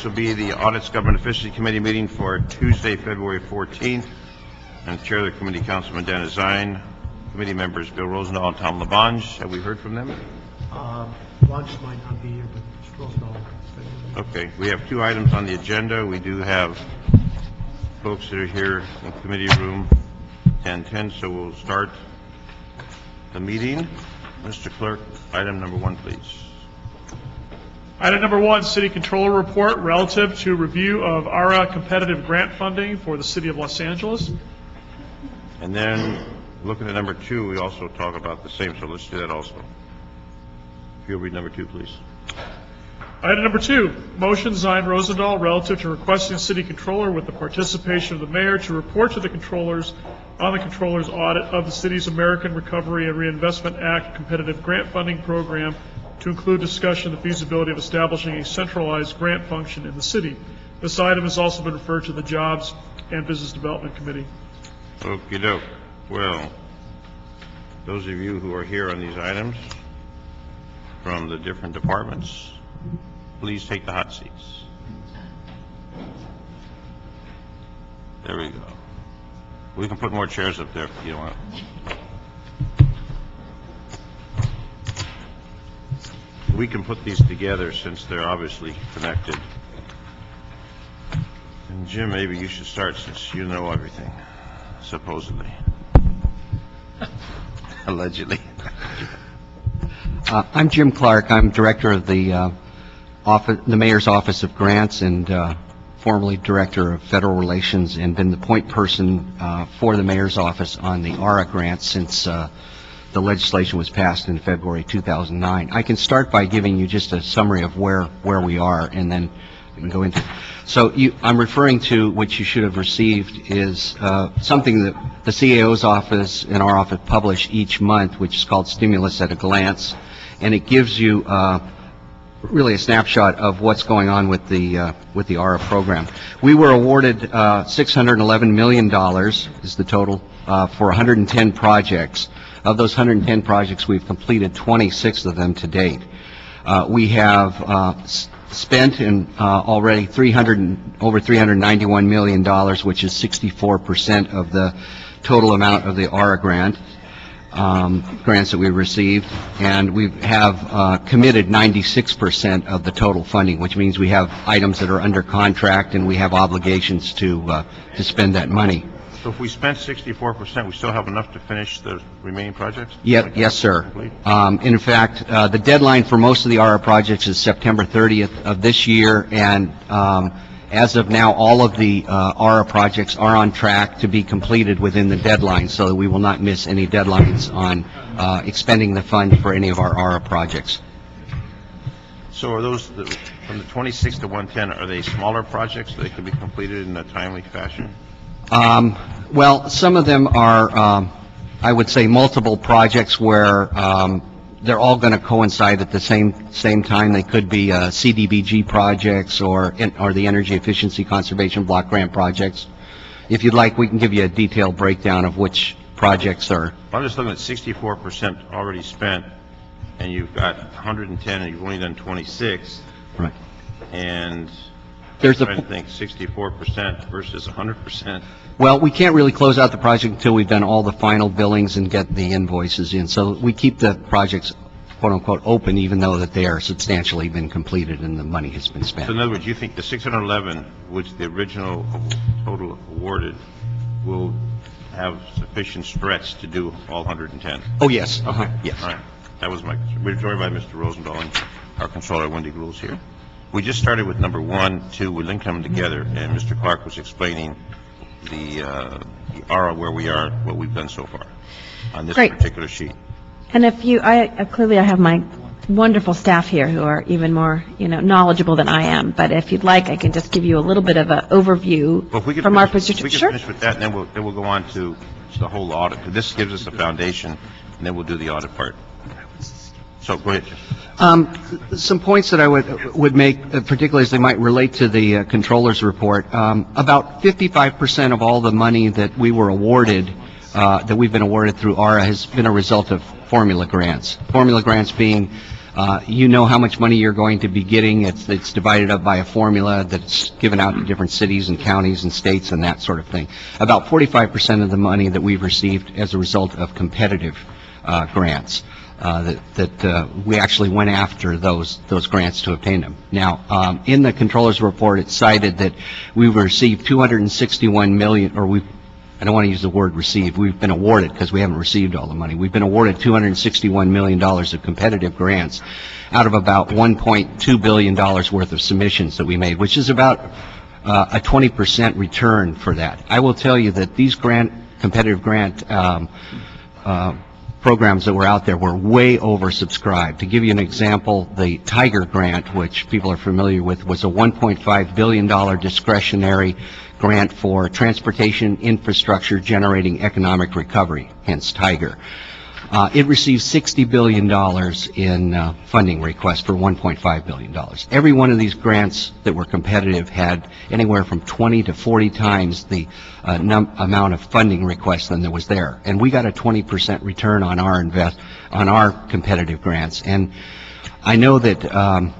This will be the Audits Government Efficiency Committee meeting for Tuesday, February 14th. And Chair of the Committee, Councilman Dan Zine. Committee members Bill Rosendahl and Tom Labange. Have we heard from them? Labange might not be here, but Rosendahl. Okay, we have two items on the agenda. We do have folks that are here in committee room 1010, so we'll start the meeting. Mr. Clerk, item number 1, please. Item number 1, City Controller Report relative to review of ARA competitive grant funding for the City of Los Angeles. And then, looking at number 2, we also talk about the same, so let's do that also. If you'll read number 2, please. Item number 2, motion Zine Rosendahl relative to requesting City Controller with the participation of the Mayor to report to the Controllers on the Controller's audit of the City's American Recovery and Reinvestment Act competitive grant funding program to include discussion of the feasibility of establishing a centralized grant function in the city. This item has also been referred to the Jobs and Business Development Committee. Okie doke. Well, those of you who are here on these items from the different departments, please take the hot seats. There we go. We can put more chairs up there if you want. We can put these together since they're obviously connected. And Jim, maybe you should start since you know everything, supposedly. Allegedly. I'm Jim Clark. I'm director of the Mayor's Office of Grants and formerly director of Federal Relations, and been the point person for the Mayor's Office on the ARA grants since the legislation was passed in February 2009. I can start by giving you just a summary of where we are, and then we can go into. So I'm referring to what you should have received is something that the CAO's office and our office publish each month, which is called Stimulus at a Glance, and it gives you really a snapshot of what's going on with the ARA program. We were awarded $611 million is the total for 110 projects. Of those 110 projects, we've completed 26 of them to date. We have spent already over $391 million, which is 64% of the total amount of the ARA grants that we received, and we have committed 96% of the total funding, which means we have items that are under contract and we have obligations to spend that money. So if we spent 64%, we still have enough to finish the remaining projects? Yes, sir. In fact, the deadline for most of the ARA projects is September 30th of this year, and as of now, all of the ARA projects are on track to be completed within the deadline, so that we will not miss any deadlines on expending the fund for any of our ARA projects. So are those, from the 26 to 110, are they smaller projects so they can be completed in a timely fashion? Well, some of them are, I would say, multiple projects where they're all going to coincide at the same time. They could be CDBG projects or the Energy Efficiency Conservation Block Grant projects. If you'd like, we can give you a detailed breakdown of which projects are. I'm just looking at 64% already spent, and you've got 110, and you've only done 26. Right. And there's I think 64% versus 100%. Well, we can't really close out the project until we've done all the final billings and get the invoices in. So we keep the projects, quote unquote, open, even though that they are substantially been completed and the money has been spent. So in other words, you think the 611, which the original total awarded, will have sufficient stretch to do all 110? Oh, yes. Okay. Yes. All right. That was my concern. We're joined by Mr. Rosendahl and our controller, Wendy Gould's here. We just started with number 1, 2. We linked them together, and Mr. Clark was explaining the ARA, where we are, what we've done so far on this particular sheet. And if you, clearly I have my wonderful staff here who are even more, knowledgeable than I am. But if you'd like, I can just give you a little bit of an overview from our position. We can finish with that, and then we'll go on to the whole audit. This gives us a foundation, and then we'll do the audit part. So go ahead, Jim. Some points that I would make, particularly as they might relate to the Controller's report. About 55% of all the money that we were awarded, that we've been awarded through ARA, has been a result of formula grants. Formula grants being You know how much money you're going to be getting. It's divided up by a formula that's given out to different cities and counties and states and that sort of thing. About 45% of the money that we've received as a result of competitive grants. We actually went after those grants to obtain them. Now, in the Controller's report, it cited that we've received $261 million, or I don't want to use the word received. We've been awarded, because we haven't received all the money. We've been awarded $261 million of competitive grants out of about $1.2 billion worth of submissions that we made, which is about a 20% return for that. I will tell you that these competitive grant programs that were out there were way oversubscribed. To give you an example, the Tiger grant, which people are familiar with, was a $1.5 billion discretionary grant for transportation infrastructure generating economic recovery, hence Tiger. It received $60 billion in funding requests for $1.5 billion. Every one of these grants that were competitive had anywhere from 20 to 40 times the amount of funding requests than there was there. And we got a 20% return on our competitive grants. And I know that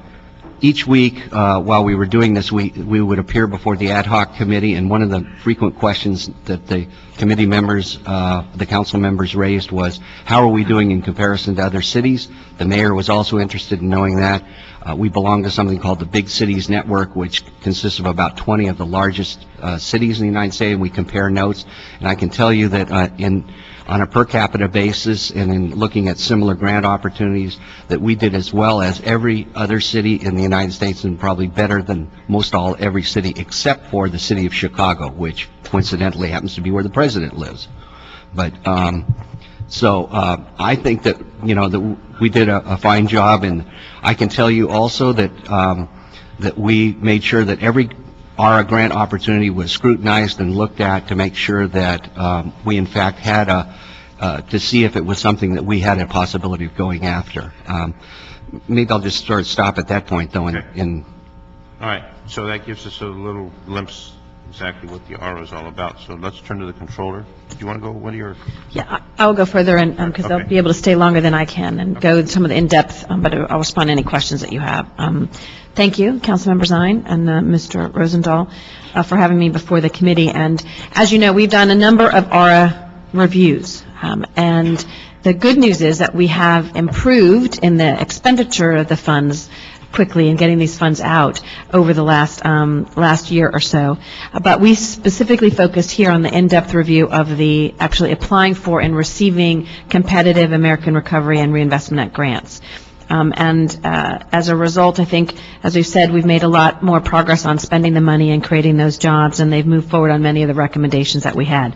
each week while we were doing this, we would appear before the ad hoc committee, and one of the frequent questions that the committee members, the council members raised was, how are we doing in comparison to other cities? The mayor was also interested in knowing that. We belong to something called the Big Cities Network, which consists of about 20 of the largest cities in the United States, and we compare notes. And I can tell you that on a per capita basis and in looking at similar grant opportunities, that we did as well as every other city in the United States, and probably better than every city except for the city of Chicago, which coincidentally happens to be where the president lives. But so I think that, that we did a fine job, and I can tell you also that that we made sure that every ARA grant opportunity was scrutinized and looked at to make sure that we in fact had to see if it was something that we had a possibility of going after. Maybe I'll just stop at that point, though. Okay. All right. So that gives us a little glimpse exactly what the ARA is all about. So let's turn to the controller. Do you want to go? What are your? Yeah, I will go further, and because they'll be able to stay longer than I can and go some of the in-depth, but I'll respond to any questions that you have. Thank you, Councilmember Zine and Mr. Rosendahl, for having me before the committee. And as you know, we've done a number of ARA reviews, and the good news is that we have improved in the expenditure of the funds quickly in getting these funds out over the last year or so. But we specifically focused here on the in-depth review of the actually applying for and receiving competitive American Recovery and Reinvestment Act grants. As a result, I think, as we've said, we've made a lot more progress on spending the money and creating those jobs, and they've moved forward on many of the recommendations that we had.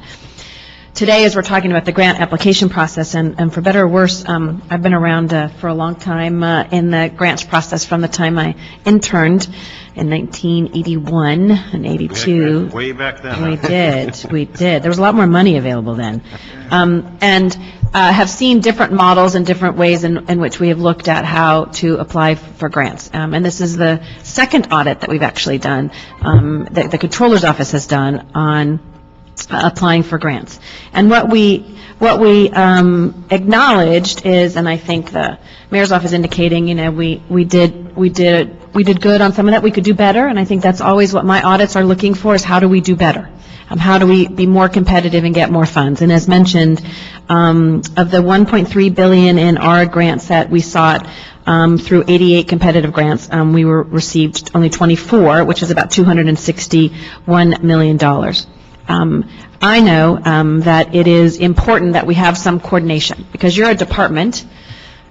Today, as we're talking about the grant application process, and for better or worse, I've been around for a long time in the grants process from the time I interned in 1981 and 82. Way back then. We did. There was a lot more money available then. And have seen different models and different ways in which we have looked at how to apply for grants. And this is the second audit that we've actually done, that the Controller's Office has done on applying for grants. And what we acknowledged is, and I think the Mayor's Office indicating, we did good on some of that. We could do better, and I think that's always what my audits are looking for, is how do we do better? How do we be more competitive and get more funds? And as mentioned, of the $1.3 billion in ARA grants that we sought through 88 competitive grants, we received only 24, which is about $261 million. I know that it is important that we have some coordination, because you're a department,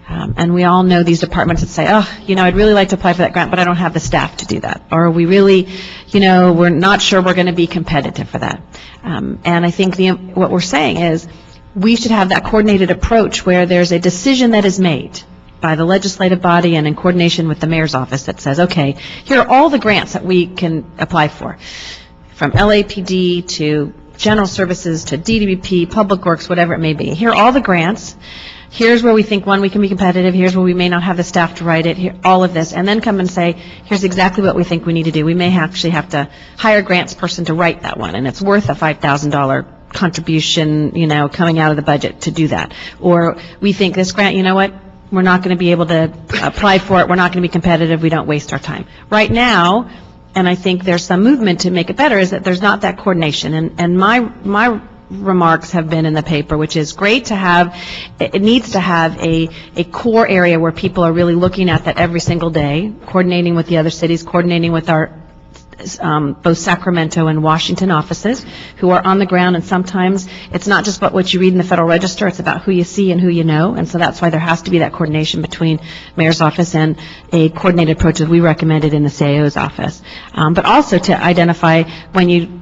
and we all know these departments that say, I'd really like to apply for that grant, but I don't have the staff to do that. Or we really, we're not sure we're going to be competitive for that. And I think what we're saying is we should have that coordinated approach where there's a decision that is made by the legislative body and in coordination with the Mayor's Office that says, okay, here are all the grants that we can apply for, from LAPD to General Services to DWP, Public Works, whatever it may be. Here are all the grants. Here's where we think, we can be competitive. Here's where we may not have the staff to write it. Here, all of this. And then come and say, here's exactly what we think we need to do. We may actually have to hire a grants person to write that one, and it's worth a $5,000 contribution, coming out of the budget to do that. Or we think this grant, we're not going to be able to apply for it, we're not going to be competitive, we don't waste our time. Right now, and I think there's some movement to make it better, is that there's not that coordination. And my remarks have been in the paper, which is great to have, it needs to have a core area where people are really looking at that every single day, coordinating with the other cities, coordinating with our both Sacramento and Washington offices who are on the ground, and sometimes it's not just about what you read in the Federal Register, it's about who you see and who you know, and so that's why there has to be that coordination between Mayor's office and a coordinated approach that we recommended in the CIO's office. But also to identify when you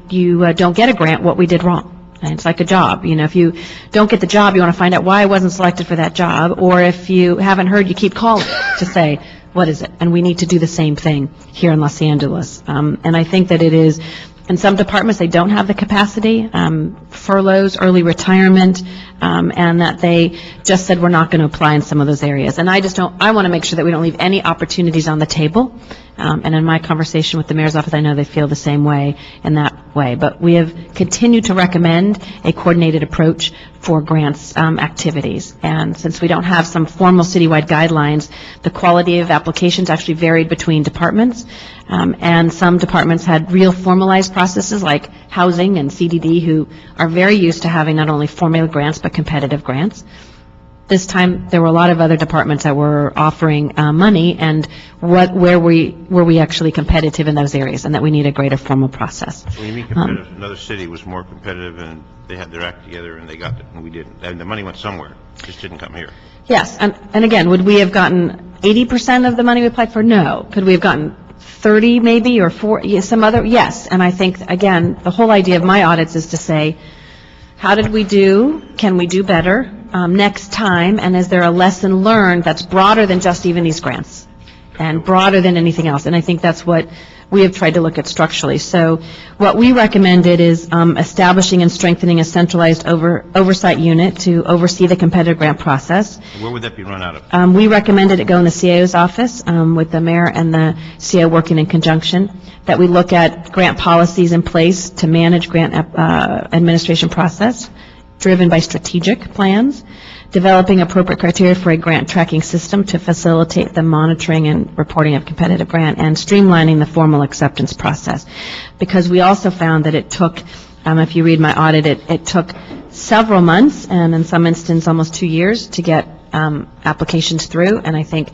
don't get a grant, what we did wrong. And it's like a job. You know, if you don't get the job, you want to find out why I wasn't selected for that job, or if you haven't heard, you keep calling to say, what is it? And we need to do the same thing here in Los Angeles. And I think that it is, in some departments, they don't have the capacity, furloughs, early retirement, and that they just said we're not going to apply in some of those areas. And I want to make sure that we don't leave any opportunities on the table. And in my conversation with the mayor's office, I know they feel the same way in that way. But we have continued to recommend a coordinated approach for grants activities. And since we don't have some formal citywide guidelines, the quality of applications actually varied between departments. And some departments had real formalized processes like housing and CDD, who are very used to having not only formula grants but competitive grants. This time, there were a lot of other departments that were offering money, and were we actually competitive in those areas, and that we need a greater formal process. When you mean competitive, another city was more competitive and they had their act together and they got it, and we didn't. And the money went somewhere, it just didn't come here. Yes, and again, would we have gotten 80% of the money we applied for? No. Could we have gotten 30 maybe, or 40, some other? Yes. And I think, again, the whole idea of my audits is to say, how did we do? Can we do better next time? And is there a lesson learned that's broader than just even these grants and broader than anything else? And I think that's what we have tried to look at structurally. So what we recommended is establishing and strengthening a centralized oversight unit to oversee the competitive grant process. Where would that be run out of? We recommended it go in the CIO's office with the mayor and the CIO working in conjunction, that we look at grant policies in place to manage grant administration process, driven by strategic plans, developing appropriate criteria for a grant tracking system to facilitate the monitoring and reporting of competitive grant, and streamlining the formal acceptance process. Because we also found that it took, if you read my audit, it took several months, and in some instances almost 2 years, to get applications through. And I think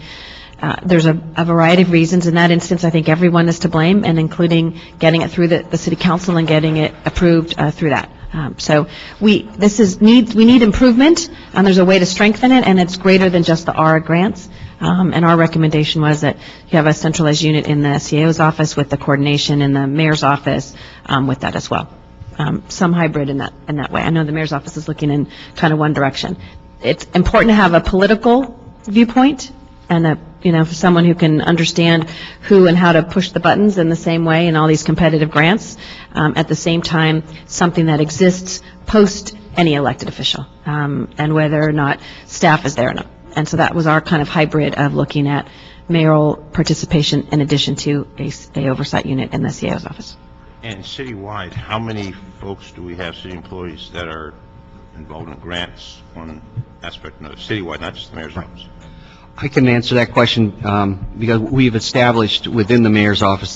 there's a variety of reasons. In that instance, I think everyone is to blame, and including getting it through the city council and getting it approved through that. So we need improvement, and there's a way to strengthen it, and it's greater than just the ARA grants. And our recommendation was that you have a centralized unit in the CIO's office with the coordination in the mayor's office with that as well. Some hybrid in that way. I know the mayor's office is looking in kind of one direction. It's important to have a political viewpoint and for someone who can understand who and how to push the buttons in the same way in all these competitive grants. At the same time, something that exists post any elected official, and whether or not staff is there or not. And so that was our kind of hybrid of looking at mayoral participation in addition to a oversight unit in the CIO's office. And citywide, how many folks do we have, city employees, that are involved in grants, one aspect or another, citywide, not just the mayor's office? I can answer that question because we've established within the mayor's office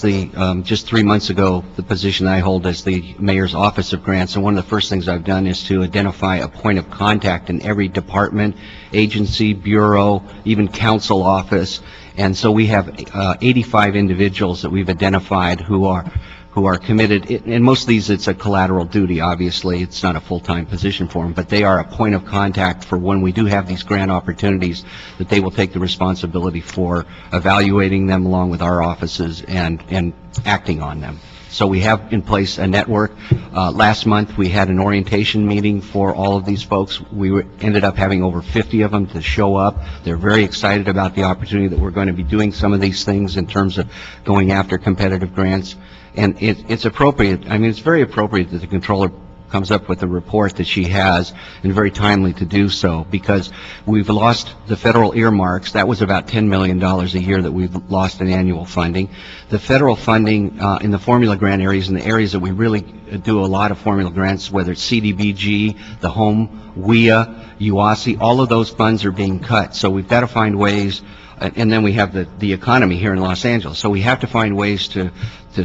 just 3 months ago the position I hold as the mayor's office of grants, and one of the first things I've done is to identify a point of contact in every department, agency, bureau, even council office. And so we have 85 individuals that we've identified who are committed. And most of these, it's a collateral duty, obviously. It's not a full-time position for them, but they are a point of contact for when we do have these grant opportunities, that they will take the responsibility for evaluating them along with our offices and acting on them. So we have in place a network. Last month, we had an orientation meeting for all of these folks. We ended up having over 50 of them to show up. They're very excited about the opportunity that we're going to be doing some of these things in terms of going after competitive grants. And it's appropriate. I mean, it's very appropriate that the controller comes up with the report that she has, and very timely to do so, because we've lost the federal earmarks. That was about $10 million a year that we've lost in annual funding. The federal funding in the formula grant areas, and the areas that we really do a lot of formula grants, whether it's CDBG, the home, WIA, UASI, all of those funds are being cut. So we've got to find ways, and then we have the economy here in Los Angeles. So we have to find ways to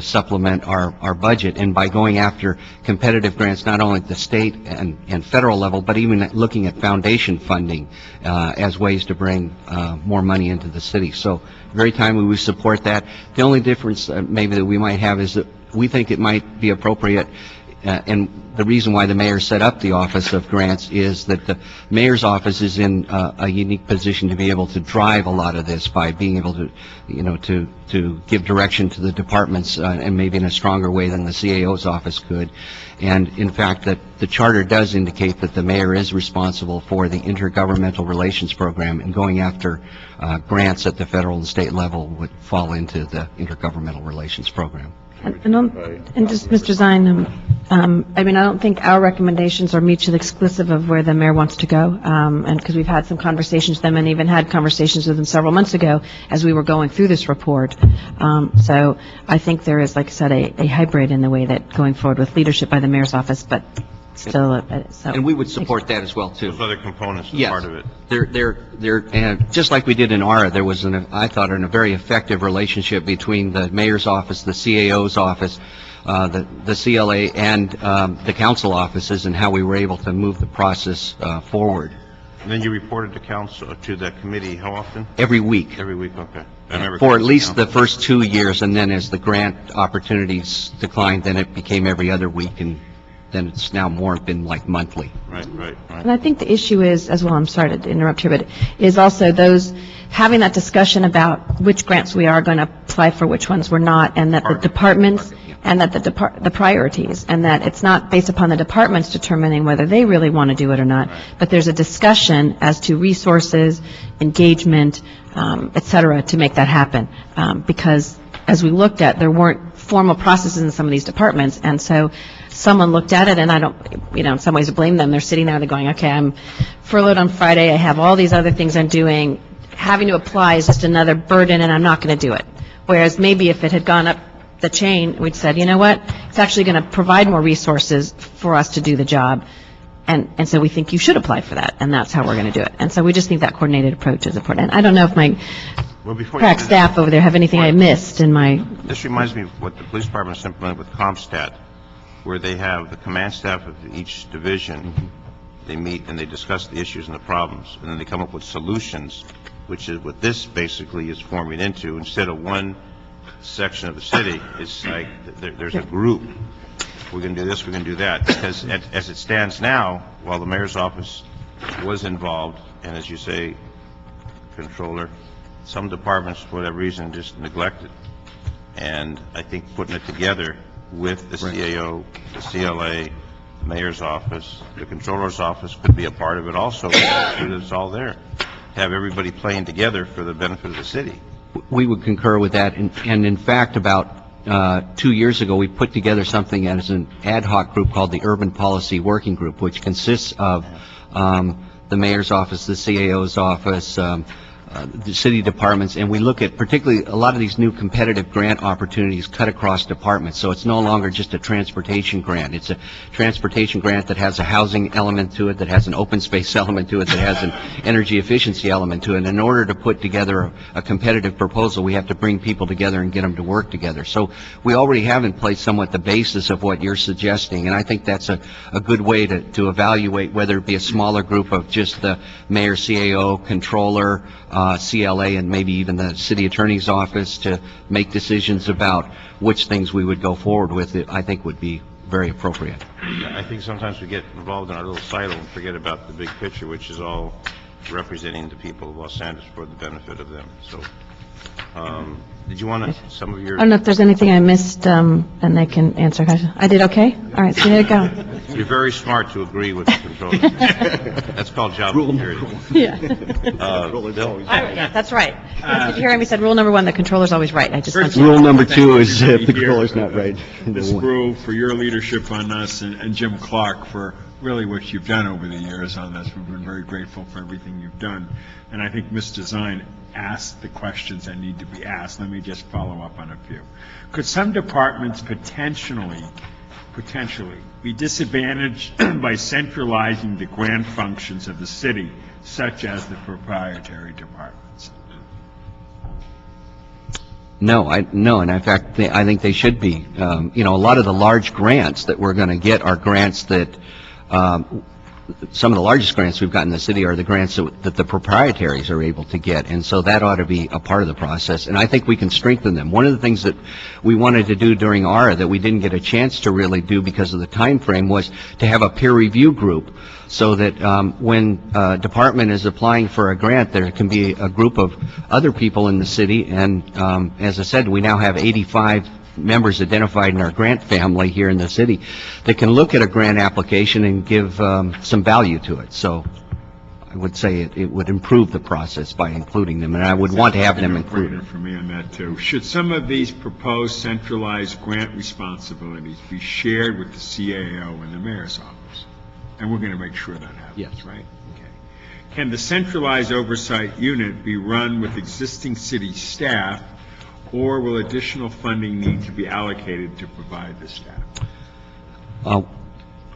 supplement our budget, and by going after competitive grants, not only at the state and federal level, but even looking at foundation funding as ways to bring more money into the city. So very timely, we support that. The only difference maybe that we might have is that we think it might be appropriate, and the reason why the mayor set up the Office of Grants is that the mayor's office is in a unique position to be able to drive a lot of this by being able to, to give direction to the departments and maybe in a stronger way than the CAO's office could. And in fact, that the charter does indicate that the mayor is responsible for the intergovernmental relations program, and going after grants at the federal and state level would fall into the intergovernmental relations program. And just, Mr. Zine, I mean, I don't think our recommendations are mutually exclusive of where the mayor wants to go, and because we've had some conversations with them and even had conversations with them several months ago as we were going through this report. So I think there is, like I said, a hybrid in the way that going forward with leadership by the mayor's office, but still, so. And we would support that as well, too. Those other components are Yes. part of it. They're just like we did in ARA, there was, I thought, a very effective relationship between the mayor's office, the CAO's office, the CLA, and the council offices, and how we were able to move the process forward. And then you reported to council, to the committee, how often? Every week. Every week, okay. I remember For at council least the council. first 2 years, and then as the grant opportunities declined, then it became every other week, and then it's now more been like monthly. Right. And I think the issue is, as well, I'm sorry to interrupt here, but is also those, having that discussion about which grants we are going to apply for, which ones we're not, and that the departments, and that the priorities, and that it's not based upon the departments determining whether they really want to do it or not, but there's a discussion as to resources, engagement, et cetera, to make that happen. Because as we looked at, there weren't formal processes in some of these departments, and so someone looked at it, and I don't, in some ways blame them. They're sitting there, they're going, okay, I'm furloughed on Friday, I have all these other things I'm doing. Having to apply is just another burden, and I'm not going to do it. Whereas maybe if it had gone up the chain, we'd said, you know what, it's actually going to provide more resources for us to do the job, and so we think you should apply for that, and that's how we're going to do it. And so we just think that coordinated approach is important. And I don't know if my Well, before crack staff over there have anything I missed in my... This reminds me of what the police department has implemented with CompStat, where they have the command staff of each division. They meet and they discuss the issues and the problems, and then they come up with solutions, which is what this basically is forming into. Instead of one section of the city, it's like there's a group. We're going to do this, we're going to do that. Because as it stands now, while the mayor's office was involved, and as you say, controller, some departments, for whatever reason, just neglected. And I think putting it together with the CAO, the CLA, the mayor's office, the controller's office could be a part of it also, so that it's all there. Have everybody playing together for the benefit of the city. We would concur with that, and in fact, about 2 years ago, we put together something as an ad hoc group called the Urban Policy Working Group, which consists of the mayor's office, the CAO's office, the city departments, and we look at particularly a lot of these new competitive grant opportunities cut across departments. So it's no longer just a transportation grant. It's a transportation grant that has a housing element to it, that has an open space element to it, that has an energy efficiency element to it. And in order to put together a competitive proposal, we have to bring people together and get them to work together. So we already have in place somewhat the basis of what you're suggesting, and I think that's a good way to evaluate whether it be a smaller group of just the mayor, CAO, controller, CLA, and maybe even the city attorney's office to make decisions about which things we would go forward with. It, I think, would be very appropriate. I think sometimes we get involved in our little silo and forget about the big picture, which is all representing the people of Los Angeles for the benefit of them. So, did you want to, some of your... I don't know if there's anything I missed, and they can answer questions. I did okay? All right, so there you go. You're very smart to agree with the controller. That's called job Rule security. Yeah. Bill? Yeah, that's right. Did you hear him? He said, rule number 1, the controller's always right. I just want you to- Rule number 2 is Thank if you the here, controller's not right. Ms. Brew, for your leadership on this, and Jim Clark for really what you've done over the years on this. We've been very grateful for everything you've done. And I think Ms. Design asked the questions that need to be asked. Let me just follow up on a few. Could some departments potentially be disadvantaged by centralizing the grant functions of the city, such as the proprietary departments? No, and in fact, I think they should be. A lot of the large grants that we're going to get are grants that, some of the largest grants we've got in the city are the grants that the proprietaries are able to get, and so that ought to be a part of the process, and I think we can strengthen them. One of the things that we wanted to do during ARA that we didn't get a chance to really do because of the time frame was to have a peer review group, so that when a department is applying for a grant, there can be a group of other people in the city, and as I said, we now have 85 members identified in our grant family here in the city that can look at a grant application and give some value to it. So I would say it would improve the process by including them, and I would want to have them included. For me on that, too. Should some of these proposed centralized grant responsibilities be shared with the CAO and the mayor's office? And we're going to make sure that happens, Yes. right? Okay. Can the centralized oversight unit be run with existing city staff, or will additional funding need to be allocated to provide the staff?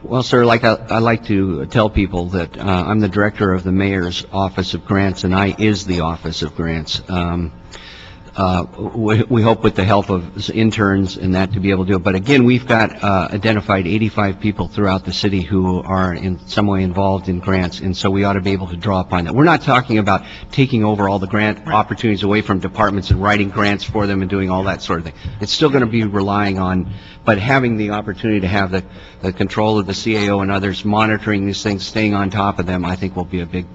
Well, sir, I like to tell people that I'm the director of the Mayor's Office of Grants, and I is the Office of Grants. We hope with the help of interns and that to be able to do it. But again, we've got identified 85 people throughout the city who are in some way involved in grants, and so we ought to be able to draw upon that. We're not talking about taking over all the grant opportunities away from departments and writing grants for them and doing all that sort of thing. It's still going to be relying on, but having the opportunity to have the control of the CAO and others monitoring these things, staying on top of them, I think will be a big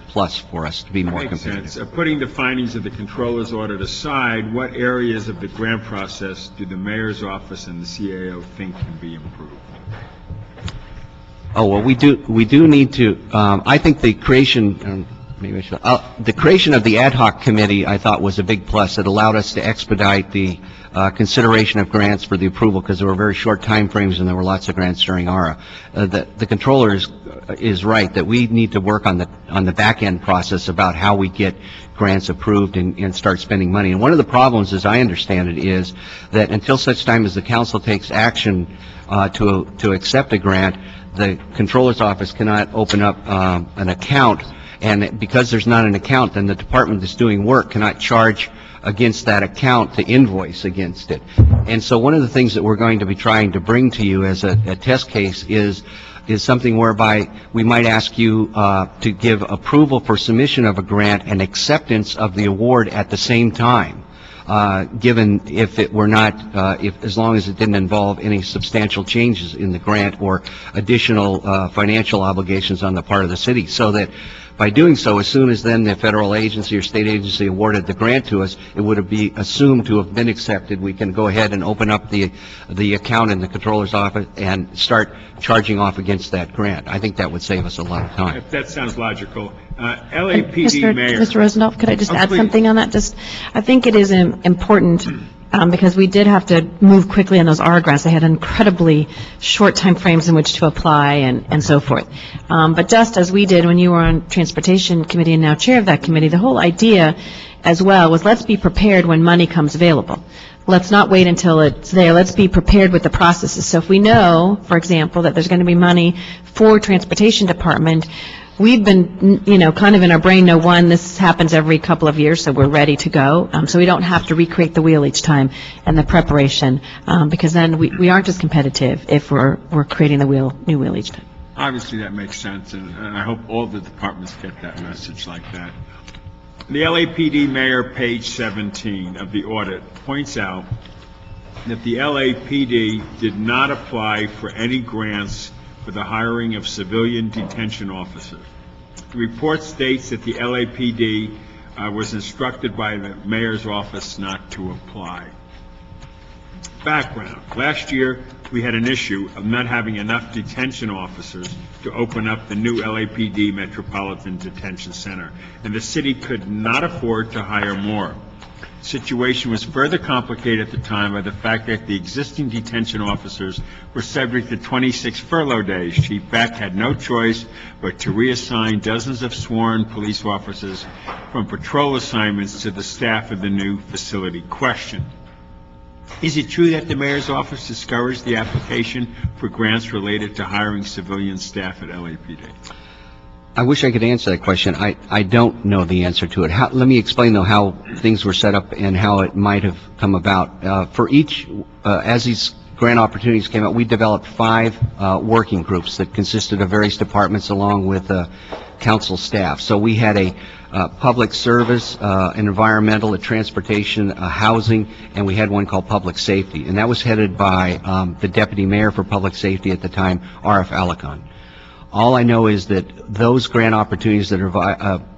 plus for us to be more Makes competitive. sense. Putting the findings of the controller's audit aside, what areas of the grant process do the mayor's office and the CAO think can be improved? Oh, well, we do need to, I think the creation, the creation of the ad hoc committee, I thought, was a big plus. It allowed us to expedite the consideration of grants for the approval, because there were very short time frames and there were lots of grants during ARA. The controller is right that we need to work on the back end process about how we get grants approved and start spending money. And one of the problems, as I understand it, is that until such time as the council takes action to accept a grant, the controller's office cannot open up an account, and because there's not an account, then the department that's doing work cannot charge against that account to invoice against it. And so one of the things that we're going to be trying to bring to you as a test case is something whereby we might ask you to give approval for submission of a grant and acceptance of the award at the same time, given if it were not, as long as it didn't involve any substantial changes in the grant or additional financial obligations on the part of the city, so that by doing so, as soon as then the federal agency or state agency awarded the grant to us, it would be assumed to have been accepted. We can go ahead and open up the account in the controller's office and start charging off against that grant. I think that would save us a lot of time. That sounds logical. LAPD mayor. Mr. Rosendahl, could I just add please. something on that? I think it is important, because we did have to move quickly on those ARA grants. They had incredibly short time frames in which to apply and so forth. But just as we did when you were on Transportation Committee and now chair of that committee, the whole idea as well was, let's be prepared when money comes available. Let's not wait until it's there. Let's be prepared with the processes. So if we know, for example, that there's going to be money for Transportation Department, we've been, kind of in our brain, this happens every couple of years, so we're ready to go. So we don't have to recreate the wheel each time and the preparation, because then we aren't as competitive if we're creating the new wheel each time. Obviously, that makes sense, and I hope all the departments get that message like that. The LAPD mayor, page 17 of the audit, points out that the LAPD did not apply for any grants for the hiring of civilian detention officers. The report states that the LAPD was instructed by the mayor's office not to apply. Background. Last year, we had an issue of not having enough detention officers to open up the new LAPD Metropolitan Detention Center, and the city could not afford to hire more. The situation was further complicated at the time by the fact that the existing detention officers were subject to 26 furlough days. Chief Beck had no choice but to reassign dozens of sworn police officers from patrol assignments to the staff of the new facility. Question: is it true that the mayor's office discouraged the application for grants related to hiring civilian staff at LAPD? I wish I could answer that question. I don't know the answer to it. Let me explain, though, how things were set up and how it might have come about. For each, as these grant opportunities came out, we developed 5 working groups that consisted of various departments along with council staff. So we had a public service, an environmental, a transportation, a housing, and we had one called public safety. And that was headed by the deputy mayor for public safety at the time, R.F. Alicon. All I know is that those grant opportunities that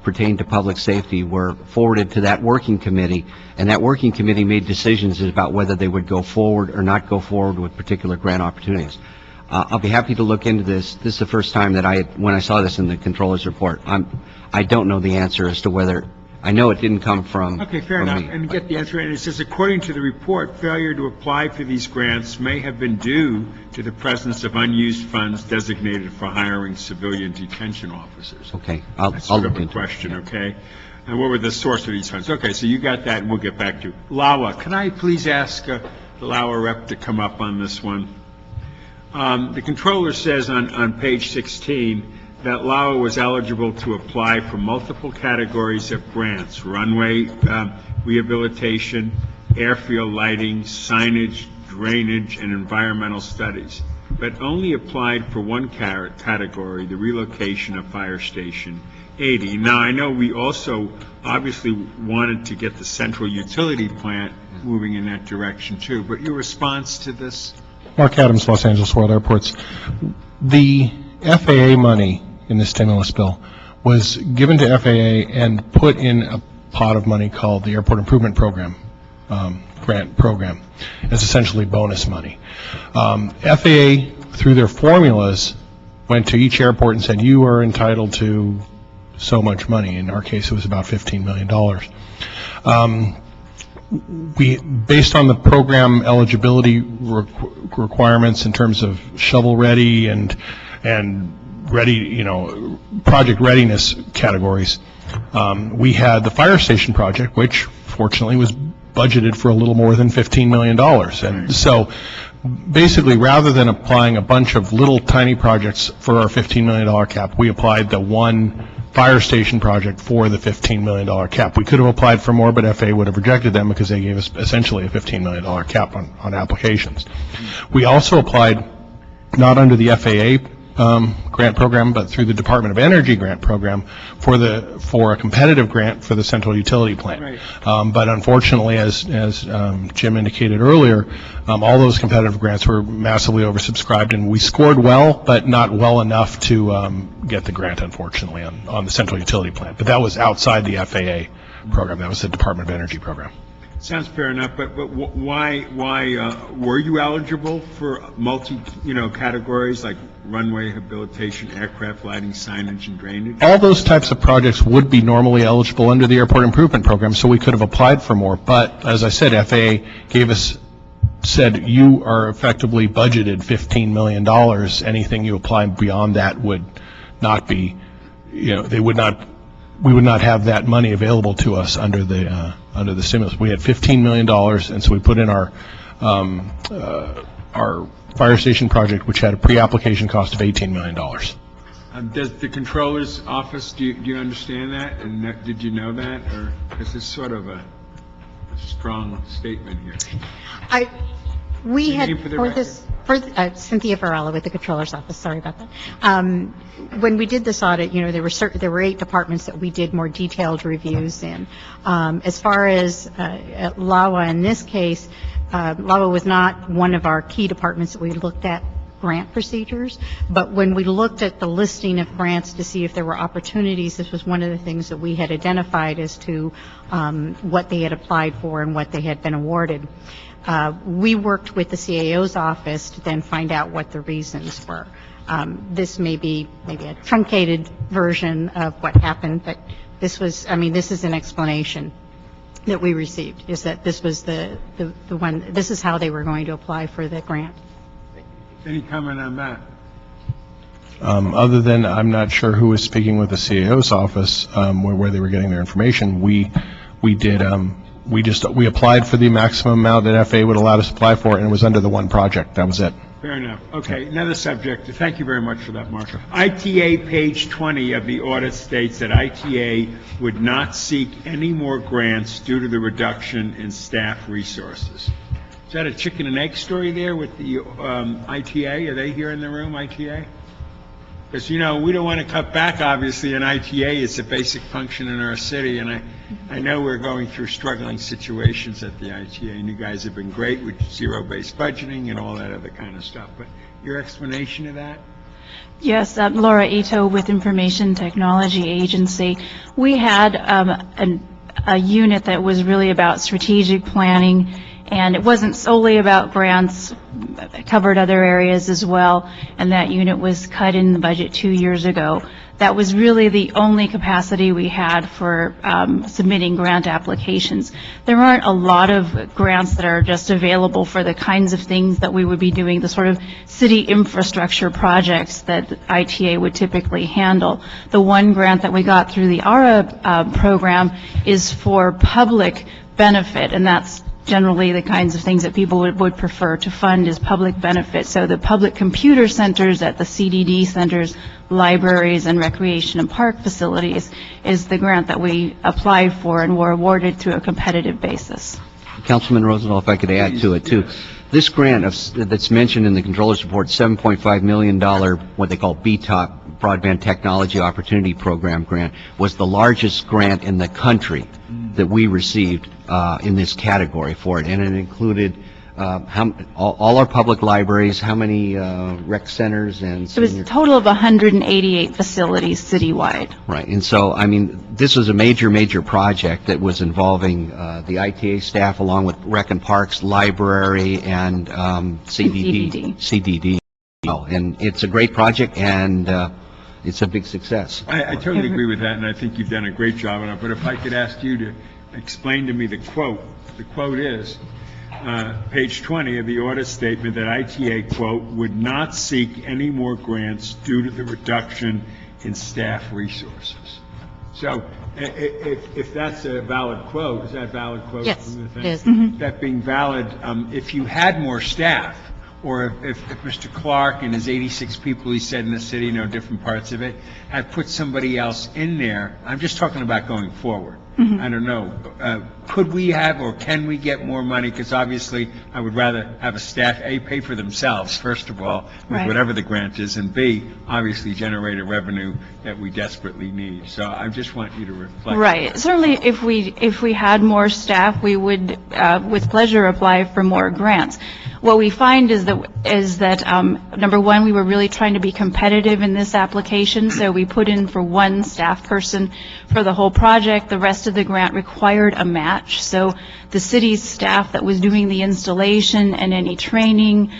pertain to public safety were forwarded to that working committee, and that working committee made decisions about whether they would go forward or not go forward with particular grant opportunities. I'll be happy to look into this. This is the first time that when I saw this in the controller's report. I don't know the answer as to whether. I know it didn't come from. Okay, fair enough. And get the answer. And it says, according to the report, failure to apply for these grants may have been due to the presence of unused funds designated for hiring civilian detention officers. Okay, That's I'll sort look of a into question, okay? And what were the source of these funds? Okay, so you got that, and we'll get back to LAWA. Can I please ask the LAWA rep to come up on this one? The controller says on page 16 that LAWA was eligible to apply for multiple categories of grants: runway rehabilitation, airfield lighting, signage, drainage, and environmental studies, but only applied for one category, the relocation of Fire Station 80. Now, I know we also obviously wanted to get the central utility plant moving in that direction too, but your response to this? Mark Adams, Los Angeles World Airports. The FAA money in the stimulus bill was given to FAA and put in a pot of money called the Airport Improvement Program, grant program. It's essentially bonus money. FAA, through their formulas, went to each airport and said, you are entitled to so much money. In our case, it was about $15 million. Based on the program eligibility requirements in terms of shovel ready and ready, project readiness categories, we had the fire station project, which fortunately was budgeted for a little more than $15 million. And so basically, rather than applying a bunch of little tiny projects for our $15 million cap, we applied the one fire station project for the $15 million cap. We could have applied for more, but FAA would have rejected them because they gave us essentially a $15 million cap on applications. We also applied not under the FAA grant program, but through the Department of Energy grant program for a competitive grant for the central utility plant. Right. But unfortunately, as Jim indicated earlier, all those competitive grants were massively oversubscribed, and we scored well, but not well enough to get the grant, unfortunately, on the central utility plant. But that was outside the FAA program. That was the Department of Energy program. Sounds fair enough, but why were you eligible for categories like runway rehabilitation, aircraft lighting, signage, and drainage? All those types of projects would be normally eligible under the Airport Improvement Program, so we could have applied for more. But as I said, FAA said you are effectively budgeted $15 million. Anything you apply beyond that would not be, we would not have that money available to us under the stimulus. We had $15 million, and so we put in our fire station project, which had a pre-application cost of $18 million. Does the controller's office, do you understand that? And did you know that? Or is this sort of a strong statement here? We had, for Cynthia Varela with the Controller's Office, sorry about that. When we did this audit, there were 8 departments that we did more detailed reviews in. As far as LAWA in this case, LAWA was not one of our key departments that we looked at grant procedures. But when we looked at the listing of grants to see if there were opportunities, this was one of the things that we had identified as to what they had applied for and what they had been awarded. We worked with the CAO's office to then find out what the reasons were. This may be maybe a truncated version of what happened, but this was, I mean, this is an explanation that we received, is that this was the one, this is how they were going to apply for the grant. Any comment on that? Other than, I'm not sure who was speaking with the CAO's office, where they were getting their information. We applied for the maximum amount that FAA would allow us to apply for, and it was under the one project. That was it. Fair enough. Okay, another subject. Thank you very much for that, Marshall. ITA, page 20 of the audit states that ITA would not seek any more grants due to the reduction in staff resources. Is that a chicken and egg story there with the ITA? Are they here in the room, ITA? Because, you know, we don't want to cut back, obviously, and ITA is a basic function in our city, and I know we're going through struggling situations at the ITA, and you guys have been great with zero-based budgeting and all that other kind of stuff. But your explanation of that? Yes, Laura Ito with Information Technology Agency. We had a unit that was really about strategic planning, and it wasn't solely about grants, it covered other areas as well, and that unit was cut in the budget 2 years ago. That was really the only capacity we had for submitting grant applications. There aren't a lot of grants that are just available for the kinds of things that we would be doing, the sort of city infrastructure projects that ITA would typically handle. The one grant that we got through the ARA program is for public benefit, and that's generally the kinds of things that people would prefer to fund is public benefit. So the public computer centers at the CDD centers, libraries, and recreation and park facilities is the grant that we applied for and were awarded through a competitive basis. Councilman Rosendahl, if I could add to it, too. This grant that's mentioned in the Controller's Report, $7.5 million, what they call BTOP, Broadband Technology Opportunity Program grant, was the largest grant in the country that we received in this category for it. And it included all our public libraries, how many rec centers and It was a total of 188 facilities citywide. Right. And so, I mean, this was a major project that was involving the ITA staff along with Rec and Parks, Library, and CDD. And it's a great project, and it's a big success. I totally agree with that, and I think you've done a great job on it. But if I could ask you to explain to me the quote is, page 20 of the audit statement, that ITA, quote, would not seek any more grants due to the reduction in staff resources. So if that's a valid quote, is that a valid quote? Yes, from the thing? it is. That being valid, if you had more staff, or if Mr. Clark and his 86 people he said in the city, know different parts of it, had put somebody else in there, I'm just talking about going forward. I don't know. Could we have or can we get more money? Because obviously I would rather have a staff, A, pay for themselves, first of all, with Right. whatever the grant is, and B, obviously generate a revenue that we desperately need. So I just want you to reflect. Right. Certainly, if we had more staff, we would, with pleasure, apply for more grants. What we find is that number one, we were really trying to be competitive in this application, so we put in for one staff person for the whole project. The rest of the grant required a match, so the city's staff that was doing the installation and any training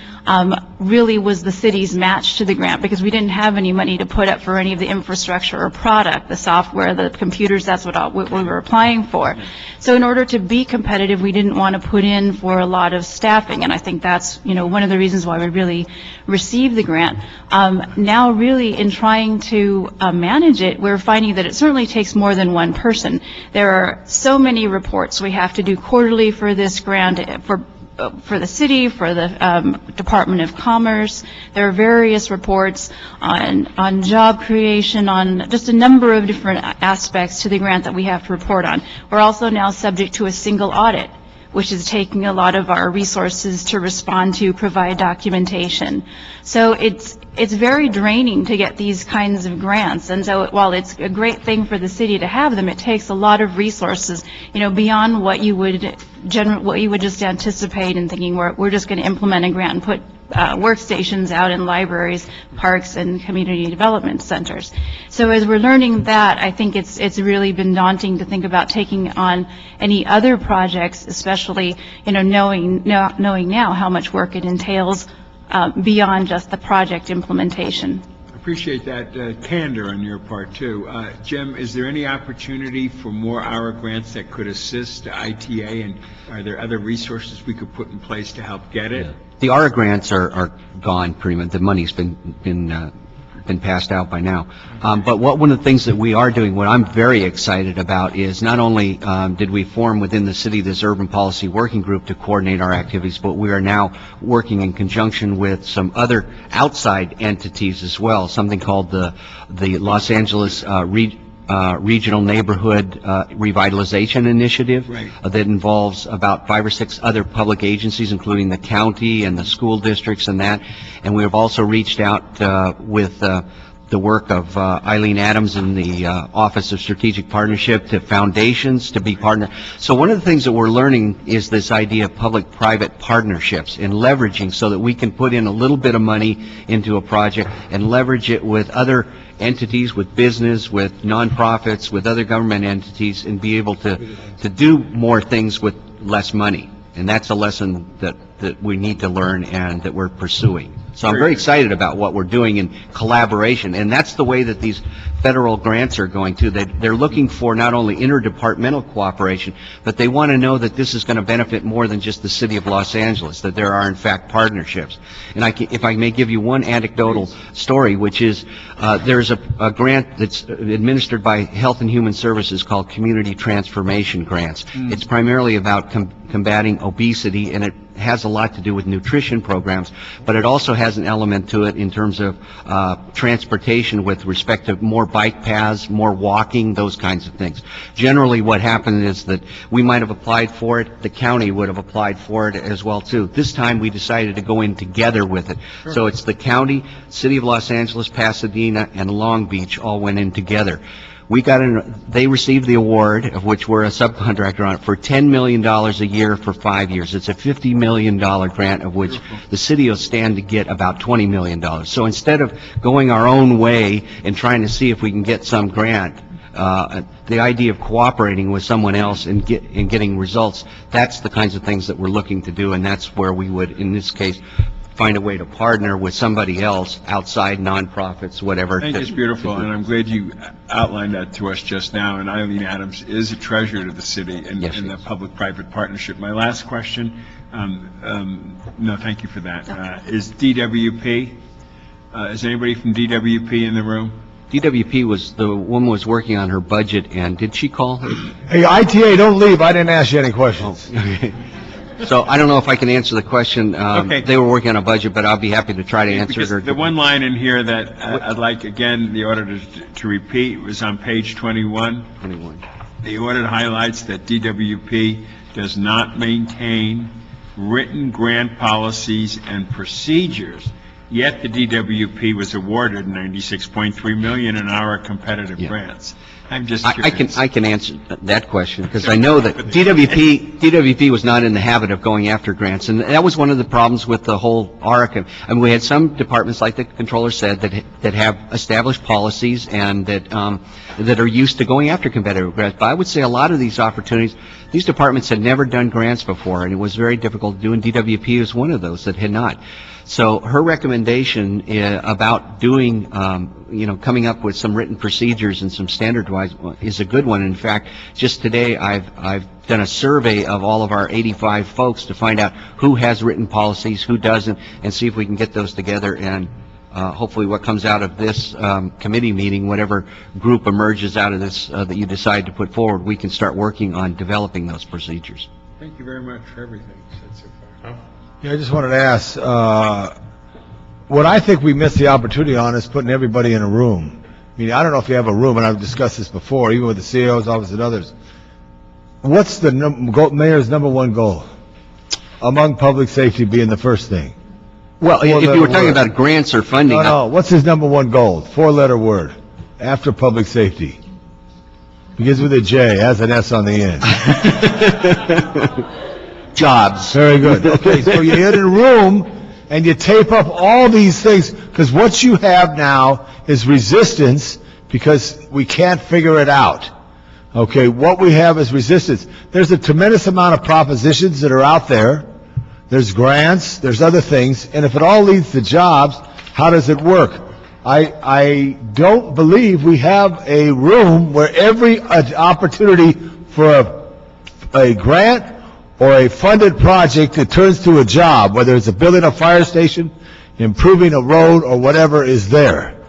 really was the city's match to the grant, because we didn't have any money to put up for any of the infrastructure or product, the software, the computers. That's what we were applying for. So in order to be competitive, we didn't want to put in for a lot of staffing, and I think that's, you know, one of the reasons why we really received the grant. Now really in trying to manage it, we're finding that it certainly takes more than one person. There are so many reports we have to do quarterly for this grant, for the city, for the Department of Commerce. There are various reports on job creation, on just a number of different aspects to the grant that we have to report on. We're also now subject to a single audit, which is taking a lot of our resources to respond to, provide documentation. So it's very draining to get these kinds of grants. And so while it's a great thing for the city to have them, it takes a lot of resources, you know, beyond what you would just anticipate in thinking we're just going to implement a grant and put workstations out in libraries, parks, and community development centers. So as we're learning that, I think it's really been daunting to think about taking on any other projects, especially, knowing now how much work it entails beyond just the project implementation. Appreciate that candor on your part, too. Jim, is there any opportunity for more ARA grants that could assist ITA, and are there other resources we could put in place to help get it? The ARA grants are gone pretty much. The money's been passed out by now. But one of the things that we are doing, what I'm very excited about, is not only did we form within the city this urban policy working group to coordinate our activities, but we are now working in conjunction with some other outside entities as well, something called the Los Angeles Regional Neighborhood Revitalization Initiative. Right. That involves about 5 or 6 other public agencies, including the county and the school districts and that. And we have also reached out with the work of Eileen Adams in the Office of Strategic Partnership to foundations to be partner. So one of the things that we're learning is this idea of public-private partnerships and leveraging so that we can put in a little bit of money into a project and leverage it with other entities, with business, with nonprofits, with other government entities, and be able to do more things with less money. And that's a lesson that we need to learn and that we're pursuing. So I'm very excited about what we're doing in collaboration, and that's the way that these federal grants are going to. They're looking for not only interdepartmental cooperation, but they want to know that this is going to benefit more than just the city of Los Angeles, that there are in fact partnerships. And if I may give you one anecdotal story, which is there's a grant that's administered by Health and Human Services called Community Transformation Grants. It's primarily about combating obesity, and it has a lot to do with nutrition programs, but it also has an element to it in terms of transportation with respect to more bike paths, more walking, those kinds of things. Generally what happened is that we might have applied for it, the county would have applied for it as well too. This time we decided to go in together with it. Sure. So it's the county, City of Los Angeles, Pasadena, and Long Beach all went in together. They received the award, of which we're a subcontractor on it, for $10 million a year for 5 years. It's a $50 million grant, of which the city will stand to get about $20 million. So instead of going our own way and trying to see if we can get some grant, the idea of cooperating with someone else and getting results, that's the kinds of things that we're looking to do, and that's where we would, in this case, find a way to partner with somebody else, outside nonprofits, whatever. I think it's beautiful, and I'm glad you outlined that to us just now. And Eileen Adams is a treasure to the city in the public-private partnership. My last question, no, thank you for that, is DWP. Is anybody from DWP in the room? DWP was, the woman was working on her budget, and did she call her? Hey, ITA, don't leave. I didn't ask you any questions. Oh. So I don't know if I can answer the question. Okay. They were working on a budget, but I'll be happy to try to answer it. Because the one line in here that I'd like, again, the auditor to repeat was on page 21. 21. The audit highlights that DWP does not maintain written grant policies and procedures, yet the DWP was awarded $96.3 million in our competitive grants. I'm just curious. I can answer that question because I know that DWP was not in the habit of going after grants, and that was one of the problems with the whole ARC. I mean, we had some departments, like the controller said, that have established policies and that are used to going after competitive grants. But I would say a lot of these opportunities, these departments had never done grants before, and it was very difficult to do, and DWP was one of those that had not. So her recommendation about doing, coming up with some written procedures and some standard-wise is a good one. In fact, just today I've done a survey of all of our 85 folks to find out who has written policies, who doesn't, and see if we can get those together. And hopefully what comes out of this committee meeting, whatever group emerges out of this that you decide to put forward, we can start working on developing those procedures. Thank you very much for everything you said so far. Yeah, I just wanted to ask, what I think we missed the opportunity on is putting everybody in a room. I mean, I don't know if you have a room, and I've discussed this before, even with the CEO's office and others. What's the mayor's number one goal? Among public safety being the first thing. Well, if you were talking about grants or funding. No, what's his number one goal? 4-letter word, after public safety. Begins with a J, has an S on the end. Jobs. Very good. Okay, so you're in a room, and you tape up all these things, because what you have now is resistance because we can't figure it out. Okay, what we have is resistance. There's a tremendous amount of propositions that are out there. There's grants, there's other things, and if it all leads to jobs, how does it work? I don't believe we have a room where every opportunity for a grant or a funded project that turns to a job, whether it's a building a fire station, improving a road, or whatever, is there.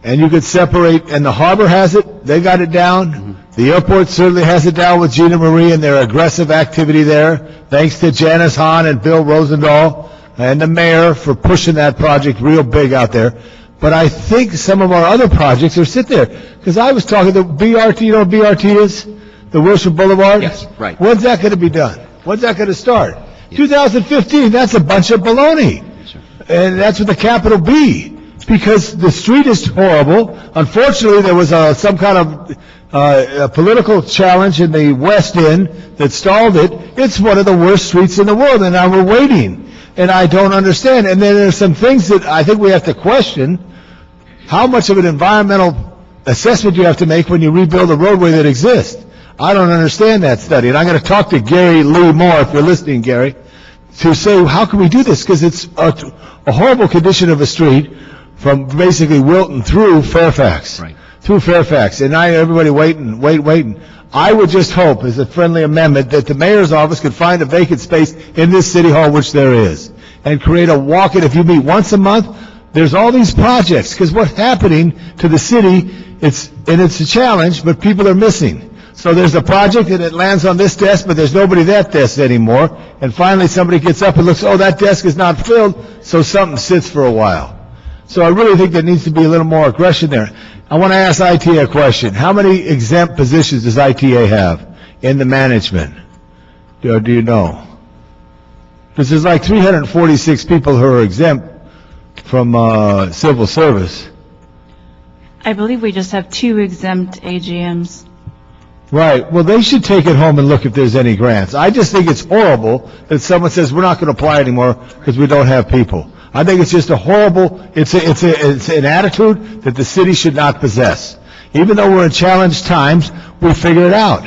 And you could separate, and the harbor has it, they got it down. The airport certainly has it down with Gina Marie and their aggressive activity there, thanks to Janice Hahn and Bill Rosendahl and the mayor for pushing that project real big out there. But I think some of our other projects are sit there. Because I was talking to BRT, you know what BRT is? The Wilshire Boulevard? Yes, right. When's that going to be done? When's that going to start? 2015, that's a bunch of baloney. And that's with a capital B. Because the street is horrible. Unfortunately, there was some kind of a political challenge in the West End that stalled it. It's one of the worst streets in the world, and now we're waiting. And I don't understand. And then there's some things that I think we have to question. How much of an environmental assessment do you have to make when you rebuild a roadway that exists? I don't understand that study. And I'm going to talk to Gary Lee Moore, if you're listening, Gary, to say, how can we do this? Because it's a horrible condition of a street from basically Wilton through Fairfax. Right. Through Fairfax. And now everybody waiting. I would just hope, as a friendly amendment, that the mayor's office could find a vacant space in this city hall, which there is, and create a walk-in. If you meet once a month, there's all these projects. Because what's happening to the city, it's a challenge, but people are missing. So there's a project and it lands on this desk, but there's nobody at that desk anymore. And finally somebody gets up and looks, oh, that desk is not filled, so something sits for a while. So I really think there needs to be a little more aggression there. I want to ask ITA a question. How many exempt positions does ITA have in the management? Do you know? Because there's like 346 people who are exempt from civil service. I believe we just have 2 exempt AGMs. Right. Well, they should take it home and look if there's any grants. I just think it's horrible that someone says we're not going to apply anymore because we don't have people. I think it's just a horrible, it's an attitude that the city should not possess. Even though we're in challenged times, we figure it out.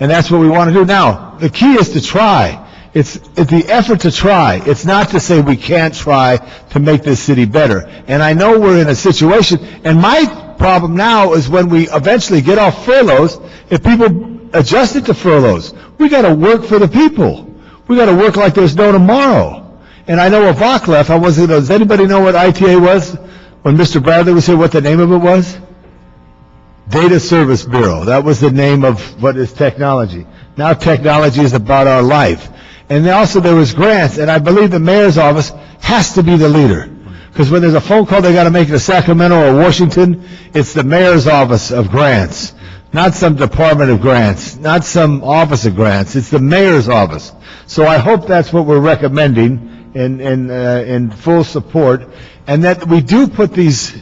And that's what we want to do. Now, the key is to try. It's the effort to try. It's not to say we can't try to make this city better. And I know we're in a situation, and my problem now is when we eventually get off furloughs, if people adjust it to furloughs, we got to work for the people. We got to work like there's no tomorrow. And I know Avak left. Does anybody know what ITA was when Mr. Bradley was here, what the name of it was? Data Service Bureau. That was the name of what is technology. Now technology is about our life. And also there was grants, and I believe the mayor's office has to be the leader. Because when there's a phone call they got to make to Sacramento or Washington, it's the mayor's office of grants. Not some department of grants, not some office of grants. It's the mayor's office. So I hope that's what we're recommending in full support, and that we do put these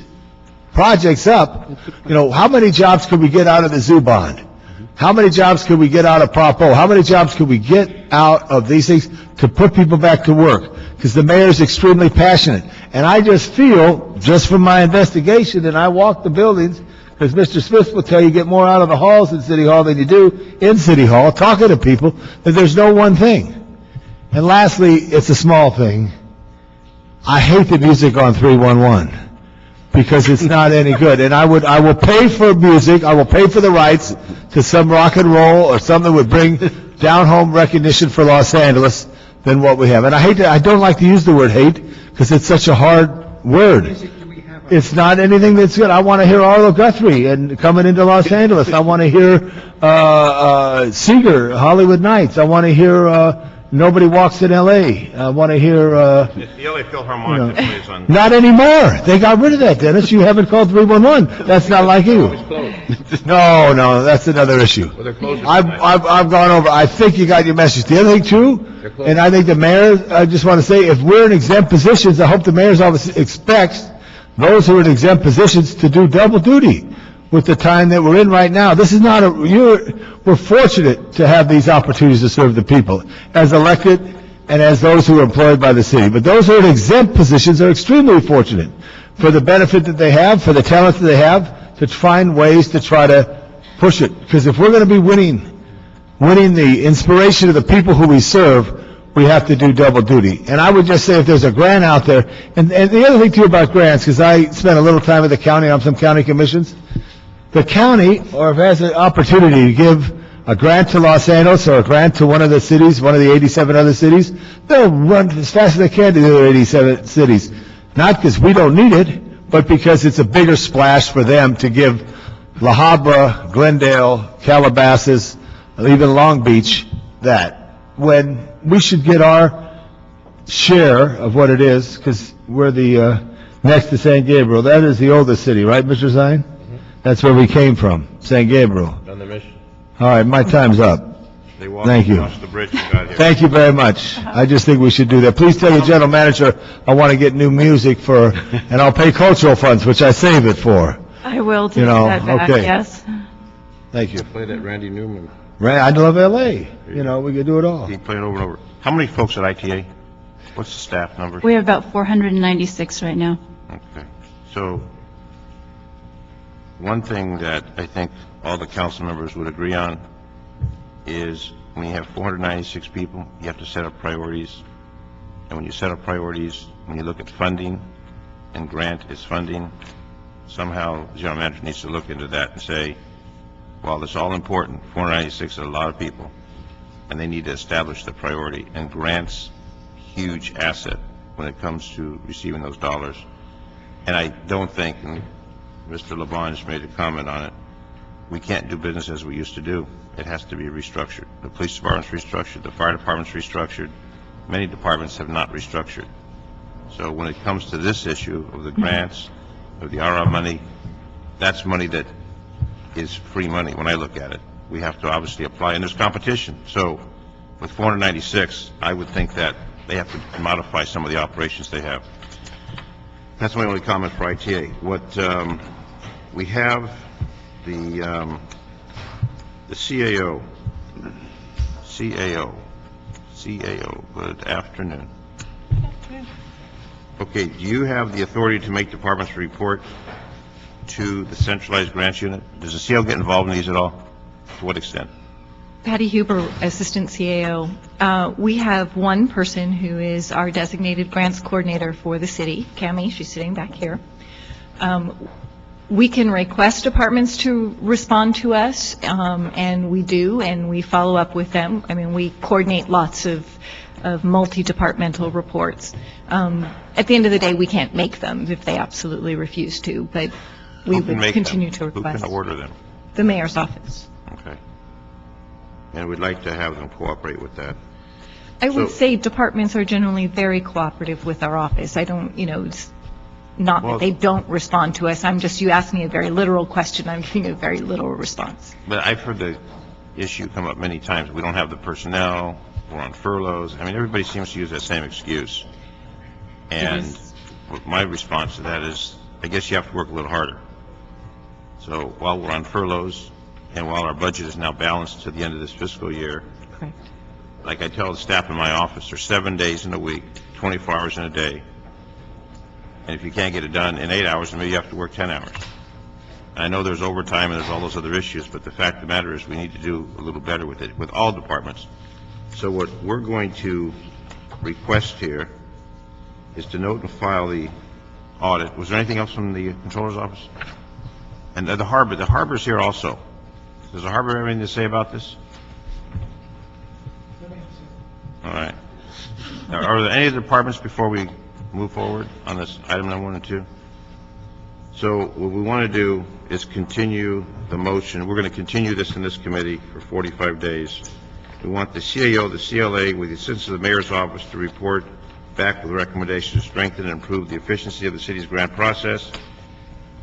projects up. You know, how many jobs could we get out of the zoo bond? How many jobs could we get out of Prop O? How many jobs could we get out of these things to put people back to work? Because the mayor is extremely passionate. And I just feel, just from my investigation, and I walk the buildings, because Mr. Smith will tell you get more out of the halls in City Hall than you do in City Hall, talking to people, that there's no one thing. And lastly, it's a small thing. I hate the music on 311 because it's not any good. And I will pay for music, I will pay for the rights to some rock and roll or something that would bring down-home recognition for Los Angeles than what we have. And I don't like to use the word hate because it's such a hard word. It's not anything that's good. I want to hear Arlo Guthrie and coming into Los Angeles. I want to hear Seeger, Hollywood Nights. I want to hear Nobody Walks in L.A. I want to hear... the LA Philharmonic that plays on... Not anymore. They got rid of that, Dennis. You haven't called 311. That's not like you. No, that's another issue. Well, they're closing I've gone over. I think you got your message. The other thing, too, and I think the mayor, I just want to say, if we're in exempt positions, I hope the mayor's office expects those who are in exempt positions to do double duty with the time that we're in right now. This is not we're fortunate to have these opportunities to serve the people. As elected and as those who are employed by the city. But those who are in exempt positions are extremely fortunate for the benefit that they have, for the talent that they have, to find ways to try to push it. Because if we're going to be winning the inspiration of the people who we serve, we have to do double duty. And I would just say if there's a grant out there, and the other thing too about grants, because I spent a little time with the county on some county commissions, the county, or if it has an opportunity to give a grant to Los Angeles or a grant to one of the cities, one of the 87 other cities, they'll run as fast as they can to the other 87 cities. Not because we don't need it, but because it's a bigger splash for them to give La Habra, Glendale, Calabasas, even Long Beach that, when we should get our share of what it is, because we're the next to San Gabriel. That is the oldest city, right, Mr. Zine? That's where we came from, San Gabriel. On the mission. All right, my time's up. They walked Thank you. across the bridge and got here. Thank you very much. I just think we should do that. Please tell your general manager I want to get new music for, and I'll pay cultural funds, which I save it for. I will take You know, that back, okay. yes. Thank you. Play that Randy Newman. I love L.A. You know, we could do it all. He played over and over. How many folks at ITA? What's the staff number? We have about 496 right now. Okay. So, one thing that I think all the council members would agree on is when you have 496 people, you have to set up priorities. And when you set up priorities, when you look at funding, and grant is funding, somehow the general manager needs to look into that and say, while it's all important, 496 is a lot of people, and they need to establish the priority. And grants, huge asset when it comes to receiving those dollars. And I don't think, and Mr. LeBon just made a comment on it, we can't do business as we used to do. It has to be restructured. The police department's restructured, the fire department's restructured. Many departments have not restructured. So when it comes to this issue of the grants, of the RR money, that's money that is free money when I look at it. We have to obviously apply, and there's competition. So with 496, I would think that they have to modify some of the operations they have. That's my only comment for ITA. What we have, the CAO. Good afternoon. Okay, do you have the authority to make departments report to the centralized grants unit? Does the CAO get involved in these at all? To what extent? Patty Huber, Assistant CAO. We have one person who is our designated grants coordinator for the city, Cammie. She's sitting back here. We can request departments to respond to us, and we do, and we follow up with them. I mean, we coordinate lots of multi-departmental reports. At the end of the day, we can't make them if they absolutely refuse to, but we would continue to request. Who can order them? The mayor's office. Okay. And we'd like to have them cooperate with that. I would say departments are generally very cooperative with our office. I don't, it's not that they don't respond to us. You asked me a very literal question. I'm giving a very literal response. But I've heard the issue come up many times. We don't have the personnel. We're on furloughs. I mean, everybody seems to use that same excuse. And my response to that is, I guess you have to work a little harder. So while we're on furloughs, and while our budget is now balanced to the end of this fiscal year, correct. Like I tell the staff in my office, there's 7 days in a week, 24 hours in a day. And if you can't get it done in 8 hours, then maybe you have to work 10 hours. And I know there's overtime and there's all those other issues, but the fact of the matter is we need to do a little better with it, with all departments. So what we're going to request here is to note and file the audit. Was there anything else from the Controller's office? And the harbor's here also. Does the harbor have anything to say about this? All right. Are there any other departments before we move forward on this item number 1 and 2? So what we want to do is continue the motion. We're going to continue this in this committee for 45 days. We want the CAO, the CLA, with the assistance of the mayor's office, to report back with recommendations to strengthen and improve the efficiency of the city's grant process,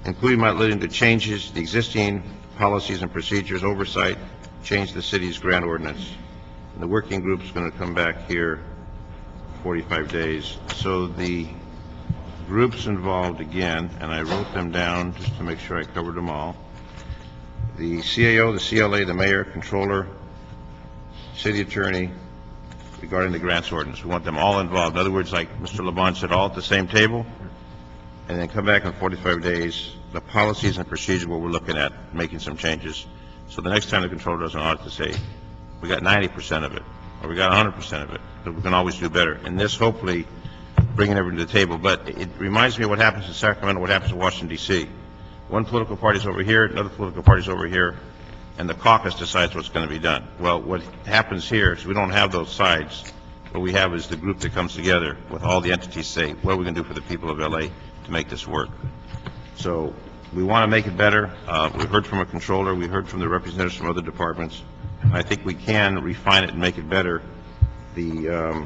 including relating to changes to the existing policies and procedures, oversight, change the city's grant ordinance. And the working group's going to come back here 45 days. So the groups involved again, and I wrote them down just to make sure I covered them all. The CAO, the CLA, the mayor, controller, city attorney, regarding the grants ordinance. We want them all involved. In other words, like Mr. LeBon said, all at the same table, and then come back in 45 days, the policies and procedure what we're looking at, making some changes. So the next time the controller does an audit to say, we got 90% of it, or we got 100% of it, but we can always do better. And this hopefully bringing everything to the table. But it reminds me of what happens in Sacramento, what happens in Washington, D.C. One political party's over here, another political party's over here, and the caucus decides what's going to be done. Well, what happens here is we don't have those sides. What we have is the group that comes together with all the entities say, what are we going to do for the people of L.A. to make this work? So we want to make it better. We've heard from a controller. We heard from the representatives from other departments. I think we can refine it and make it better. The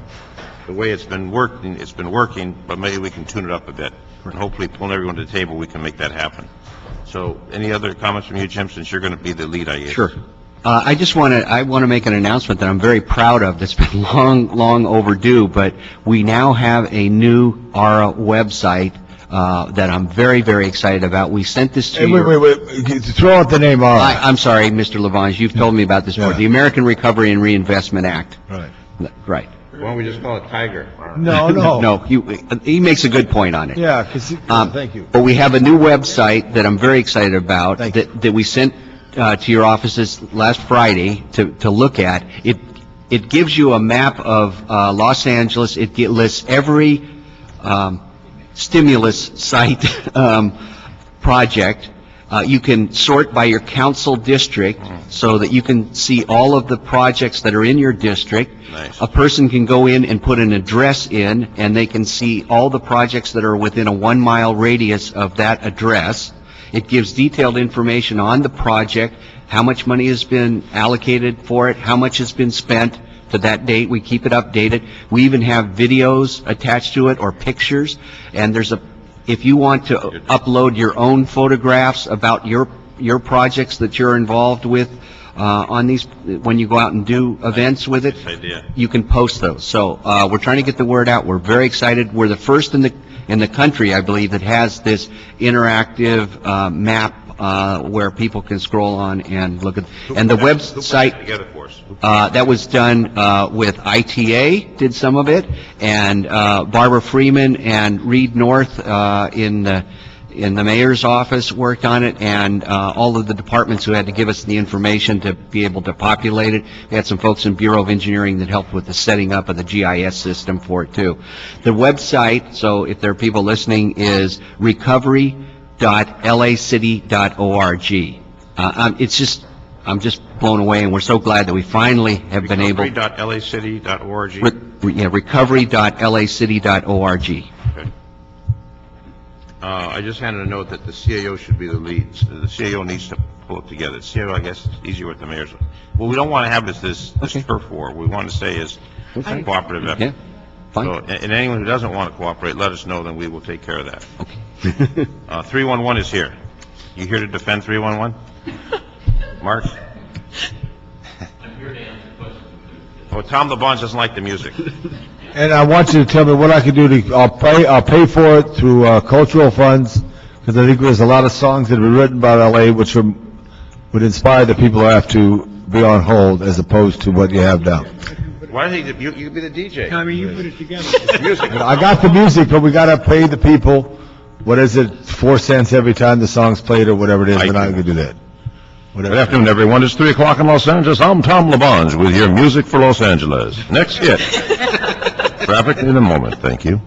way it's been working, but maybe we can tune it up a bit. And hopefully, pulling everyone to the table, we can make that happen. So, any other comments from you, Jim, since you're going to be the lead, I guess? Sure. I want to make an announcement that I'm very proud of. That's been long overdue, but we now have a new ARA website that I'm very excited about. We sent this to you. Wait. Throw out the name ARA. I'm sorry, Mr. Lavange, you've told me about this before. Yeah. The American Recovery and Reinvestment Act. Right. Right. Why don't we just call it Tiger? No. No, he makes a good point on it. Yeah, thank you. But we have a new website that I'm very excited about Thank you. that we sent to your offices last Friday to look at. It gives you a map of Los Angeles. It lists every stimulus site project. You can sort by your council district so that you can see all of the projects that are in your district. Nice. A person can go in and put an address in, and they can see all the projects that are within a 1-mile radius of that address. It gives detailed information on the project, how much money has been allocated for it, how much has been spent to that date. We keep it updated. We even have videos attached to it or pictures, and if you want to upload your own photographs about your projects that you're involved with on these, when you go out and do events with it, you can post those. So we're trying to get the word out. We're very excited. We're the first in the country, I believe, that has this interactive map where people can scroll on and look at. And the website that was done with ITA did some of it, and Barbara Freeman and Reed North in the mayor's office worked on it, and all of the departments who had to give us the information to be able to populate it. We had some folks in Bureau of Engineering that helped with the setting up of the GIS system for it too. The website, so if there are people listening, is recovery.lacity.org. I'm just blown away, and we're so glad that we finally have been able. Recovery.lacity.org. Recovery.lacity.org. Okay. I just handed a note that the CAO should be the lead. The CAO needs to pull it together. The CAO, I guess, is easier with the mayor's. What we don't want to have is this turf war. We want to say is a cooperative effort. Yeah, fine. So, and anyone who doesn't want to cooperate, let us know, then we will take care of that. Okay. 311 is here. You here to defend 311? Mark? I'm here to answer questions. Oh, Tom LeBon doesn't like the music. And I want you to tell me what I can do I'll pay for it through cultural funds, because I think there's a lot of songs that have been written about LA which would inspire the people who have to be on hold as opposed to what you have now. Why don't you could be the DJ? Tommy, you put it together. Music. I got the music, but we got to pay the people, what is it, 4 cents every time the song's played or whatever it is, and I can do that. Good afternoon, everyone. It's 3 o'clock in Los Angeles. I'm Tom LeBon with your music for Los Angeles. Next hit. Traffic in a moment. Thank you.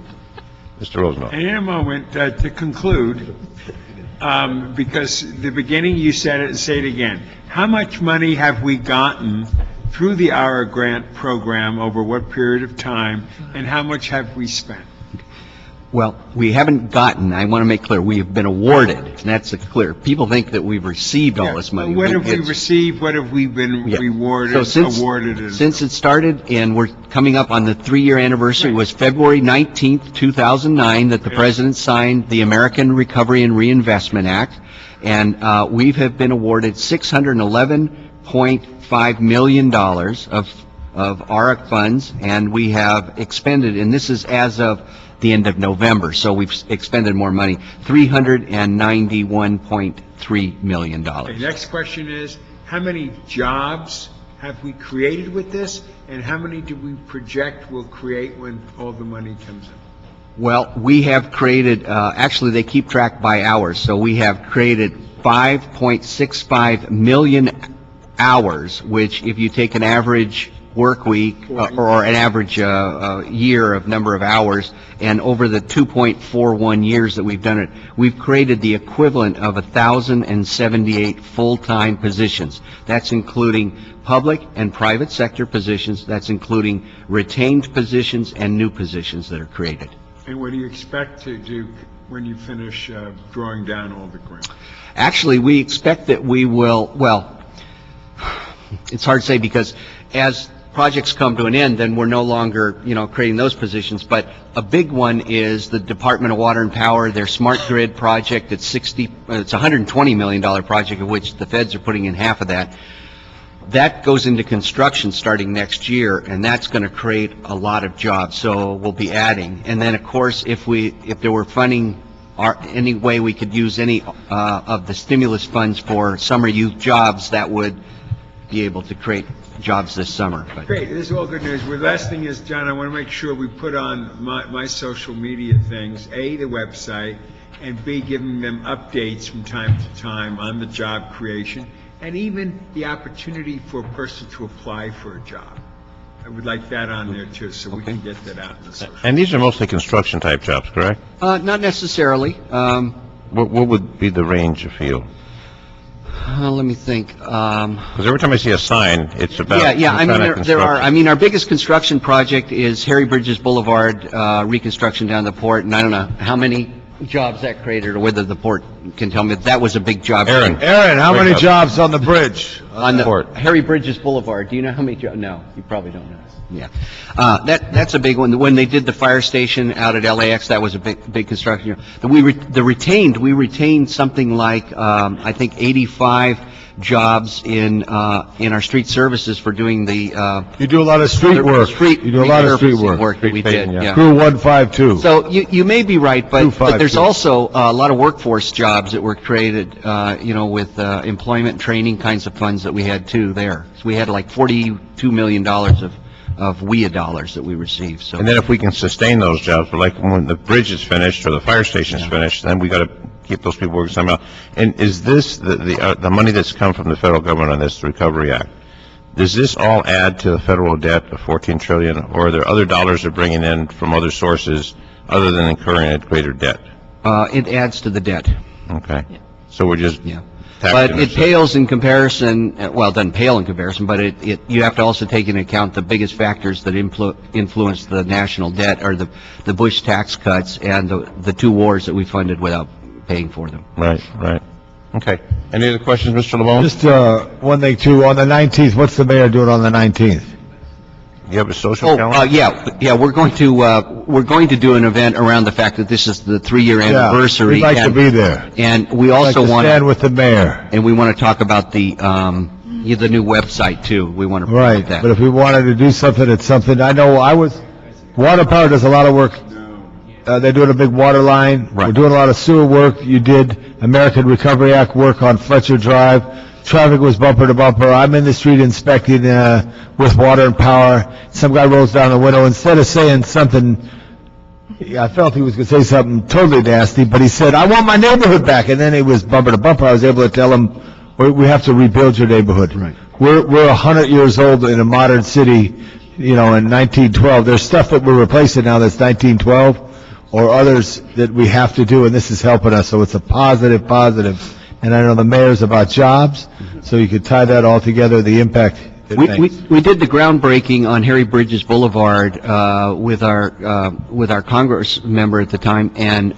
Mr. Rosenthal. In a moment, to conclude, because the beginning you said it and say it again. How much money have we gotten through the ARA grant program over what period of time, and how much have we spent? Well, we haven't gotten, I want to make clear, we have been awarded, and that's clear. People think that we've received all this money. What have we received? What have we been rewarded? So since it started, and we're coming up on the 3-year anniversary, it was February 19th, 2009, that the President signed the American Recovery and Reinvestment Act, and we have been awarded $611.5 million of ARA funds, and we have expended, and this is as of the end of November, so we've expended more money, $391.3 million. The next question is, how many jobs have we created with this, and how many do we project we'll create when all the money comes in? Well, we have created, actually, they keep track by hours, so we have created 5.65 million hours, which if you take an average work week or an average year of number of hours, and over the 2.41 years that we've done it, we've created the equivalent of 1,078 full-time positions. That's including public and private sector positions. That's including retained positions and new positions that are created. And what do you expect to do when you finish drawing down all the grants? Actually, we expect that we will, well, it's hard to say because as projects come to an end, then we're no longer, creating those positions. But a big one is the Department of Water and Power, their smart grid project. It's $120 million project, of which the feds are putting in half of that. That goes into construction starting next year, and that's going to create a lot of jobs. So we'll be adding. And then, of course, if there were funding, or any way we could use any of the stimulus funds for summer youth jobs, that would be able to create jobs this summer. But Great, this is all good news. The last thing is, John, I want to make sure we put on my social media things, A, the website, and B, giving them updates from time to time on the job creation, and even the opportunity for a person to apply for a job. I would like that on there too, so we can get that out in the social. And these are mostly construction-type jobs, correct? not necessarily. What would be the range of field? Let me think. Because every time I see a sign, it's about Yeah, I some mean, kind of there are, construction. our biggest construction project is Harry Bridges Boulevard, reconstruction down the port, and I don't know how many jobs that created, or whether the port can tell me. That was a big job. Aaron, How many jobs on the bridge? On the port. Harry Bridges Boulevard, do you know how many jobs? No, you probably don't know. Yeah. That's a big one. When they did the fire station out at LAX, that was a big construction. We retained something like, I think 85 jobs in our street services for doing the, You do a lot of street work. You do a lot of street work. that we did, yeah. Crew 152. So you may be right, but 252. there's also a lot of workforce jobs that were created, with employment and training kinds of funds that we had too there. So we had like $42 million of WIA dollars that we received. So and then if we can sustain those jobs, but like when the bridge is finished or the fire station is finished, then we got to keep those people working somehow. And is this the money that's come from the federal government on this, the Recovery Act? Does this all add to the federal debt of $14 trillion, or are there other dollars they're bringing in from other sources other than incurring a greater debt? it adds to the debt. Okay. So we're just Yeah. taxing But it ourselves. pales in comparison, well, it doesn't pale in comparison, but you have to also take into account the biggest factors that influence the national debt are the Bush tax cuts and the two wars that we funded without paying for them. Right, right. Okay. Any other questions, Mr. LeBon? Just one thing, too. On the 19th, what's the mayor doing on the 19th? You have a social calendar? Yeah, we're going to do an event around the fact that this is the 3-year anniversary. We'd like to be there. And we We'd like also to want stand with the mayor. and we want to talk about the new website too. We want to promote Right, that. but if we wanted to do something, it's something, Water Power does a lot of work. They're doing a big water line. Right. We're doing a lot of sewer work. You did American Recovery Act work on Fletcher Drive. Traffic was bumper to bumper. I'm in the street inspecting with Water and Power. Some guy rolls down the window. Instead of saying something, I felt he was going to say something totally nasty, but he said, "I want my neighborhood back." And then it was bumper to bumper. I was able to tell him, "We have to rebuild your neighborhood." Right. We're 100 years old in a modern city, in 1912. There's stuff that we're replacing now that's 1912, or others that we have to do, and this is helping us. So it's a positive. And I know the mayor's about jobs, so you could tie that all together, the impact it makes. We did the groundbreaking on Harry Bridges Boulevard with our Congress member at the time, and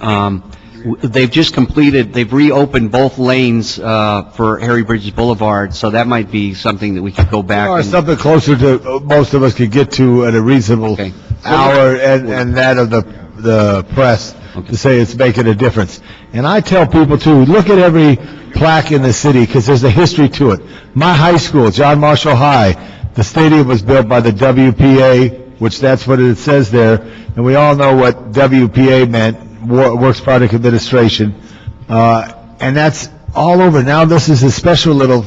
they've reopened both lanes for Harry Bridges Boulevard, so that might be something that we could go back Or and something closer to most of us could get to at a reasonable Okay. hour, and that of the press to say it's making a difference. And I tell people too, look at every plaque in the city, because there's a history to it. My high school, John Marshall High, the stadium was built by the WPA, which that's what it says there, and we all know what WPA meant, Works Product Administration, and that's all over. Now this is a special little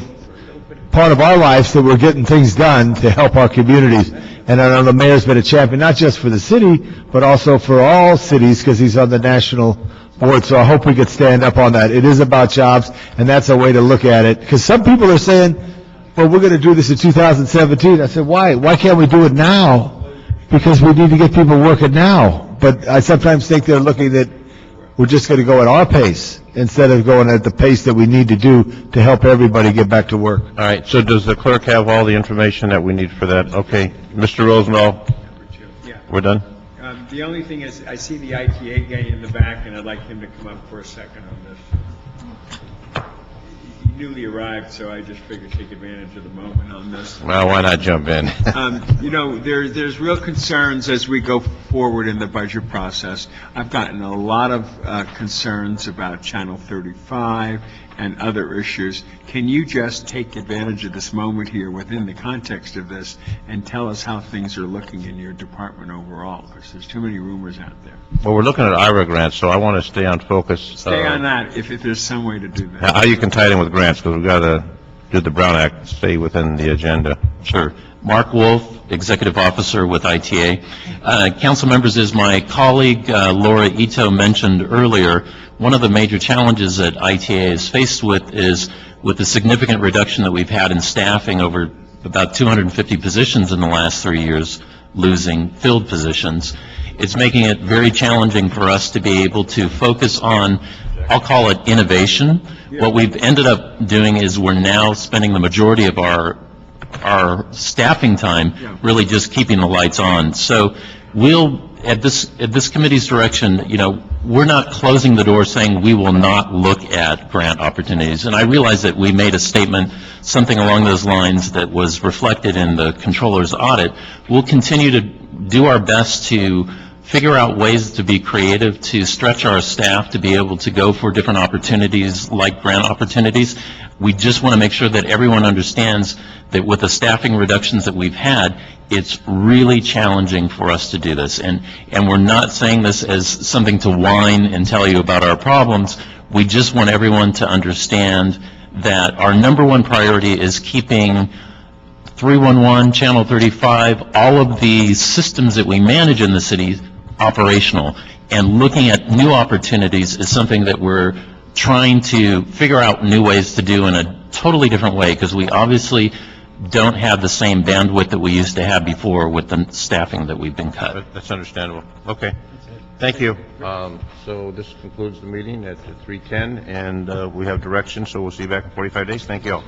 part of our lives that we're getting things done to help our communities. And I know the mayor's been a champion, not just for the city, but also for all cities, because he's on the national board. So I hope we could stand up on that. It is about jobs, and that's a way to look at it. Because some people are saying, well, we're going to do this in 2017. I said, why? Why can't we do it now? Because we need to get people working now. But I sometimes think they're looking that we're just going to go at our pace instead of going at the pace that we need to do to help everybody get back to work. All right, so does the clerk have all the information that we need for that? Okay, Mr. Rosendahl, Yeah. we're done? The only thing is, I see the ITA guy in the back, and I'd like him to come up for a second on this. He newly arrived, so I just figured take advantage of the moment on this. Well, why not jump in? You know, there's real concerns as we go forward in the budget process. I've gotten a lot of concerns about Channel 35 and other issues. Can you just take advantage of this moment here within the context of this and tell us how things are looking in your department overall? Because there's too many rumors out there. Well, we're looking at IRA grants, so I want to stay on focus. Stay on that if there's some way to do that. How you can tie it in with grants, because we've got to do the Brown Act, stay within the agenda. Sure. Mark Wolf, Executive Officer with ITA. Council members, as my colleague Laura Ito mentioned earlier, one of the major challenges that ITA is faced with is with the significant reduction that we've had in staffing over about 250 positions in the last 3 years, losing filled positions. It's making it very challenging for us to be able to focus on, I'll call it innovation. What we've ended up doing is we're now spending the majority of our staffing time really just keeping the lights on. So we'll, at this committee's direction, you know, we're not closing the door saying we will not look at grant opportunities. And I realize that we made a statement, something along those lines that was reflected in the controller's audit. We'll continue to do our best to figure out ways to be creative, to stretch our staff to be able to go for different opportunities like grant opportunities. We just want to make sure that everyone understands that with the staffing reductions that we've had, it's really challenging for us to do this. And we're not saying this as something to whine and tell you about our problems. We just want everyone to understand that our number one priority is keeping 311, Channel 35, all of the systems that we manage in the city operational. And looking at new opportunities is something that we're trying to figure out new ways to do in a totally different way, because we obviously don't have the same bandwidth that we used to have before with the staffing that we've been cut. That's understandable. Okay. Thank you. So this concludes the meeting at 3:10, and we have direction, so we'll see you back in 45 days. Thank you all.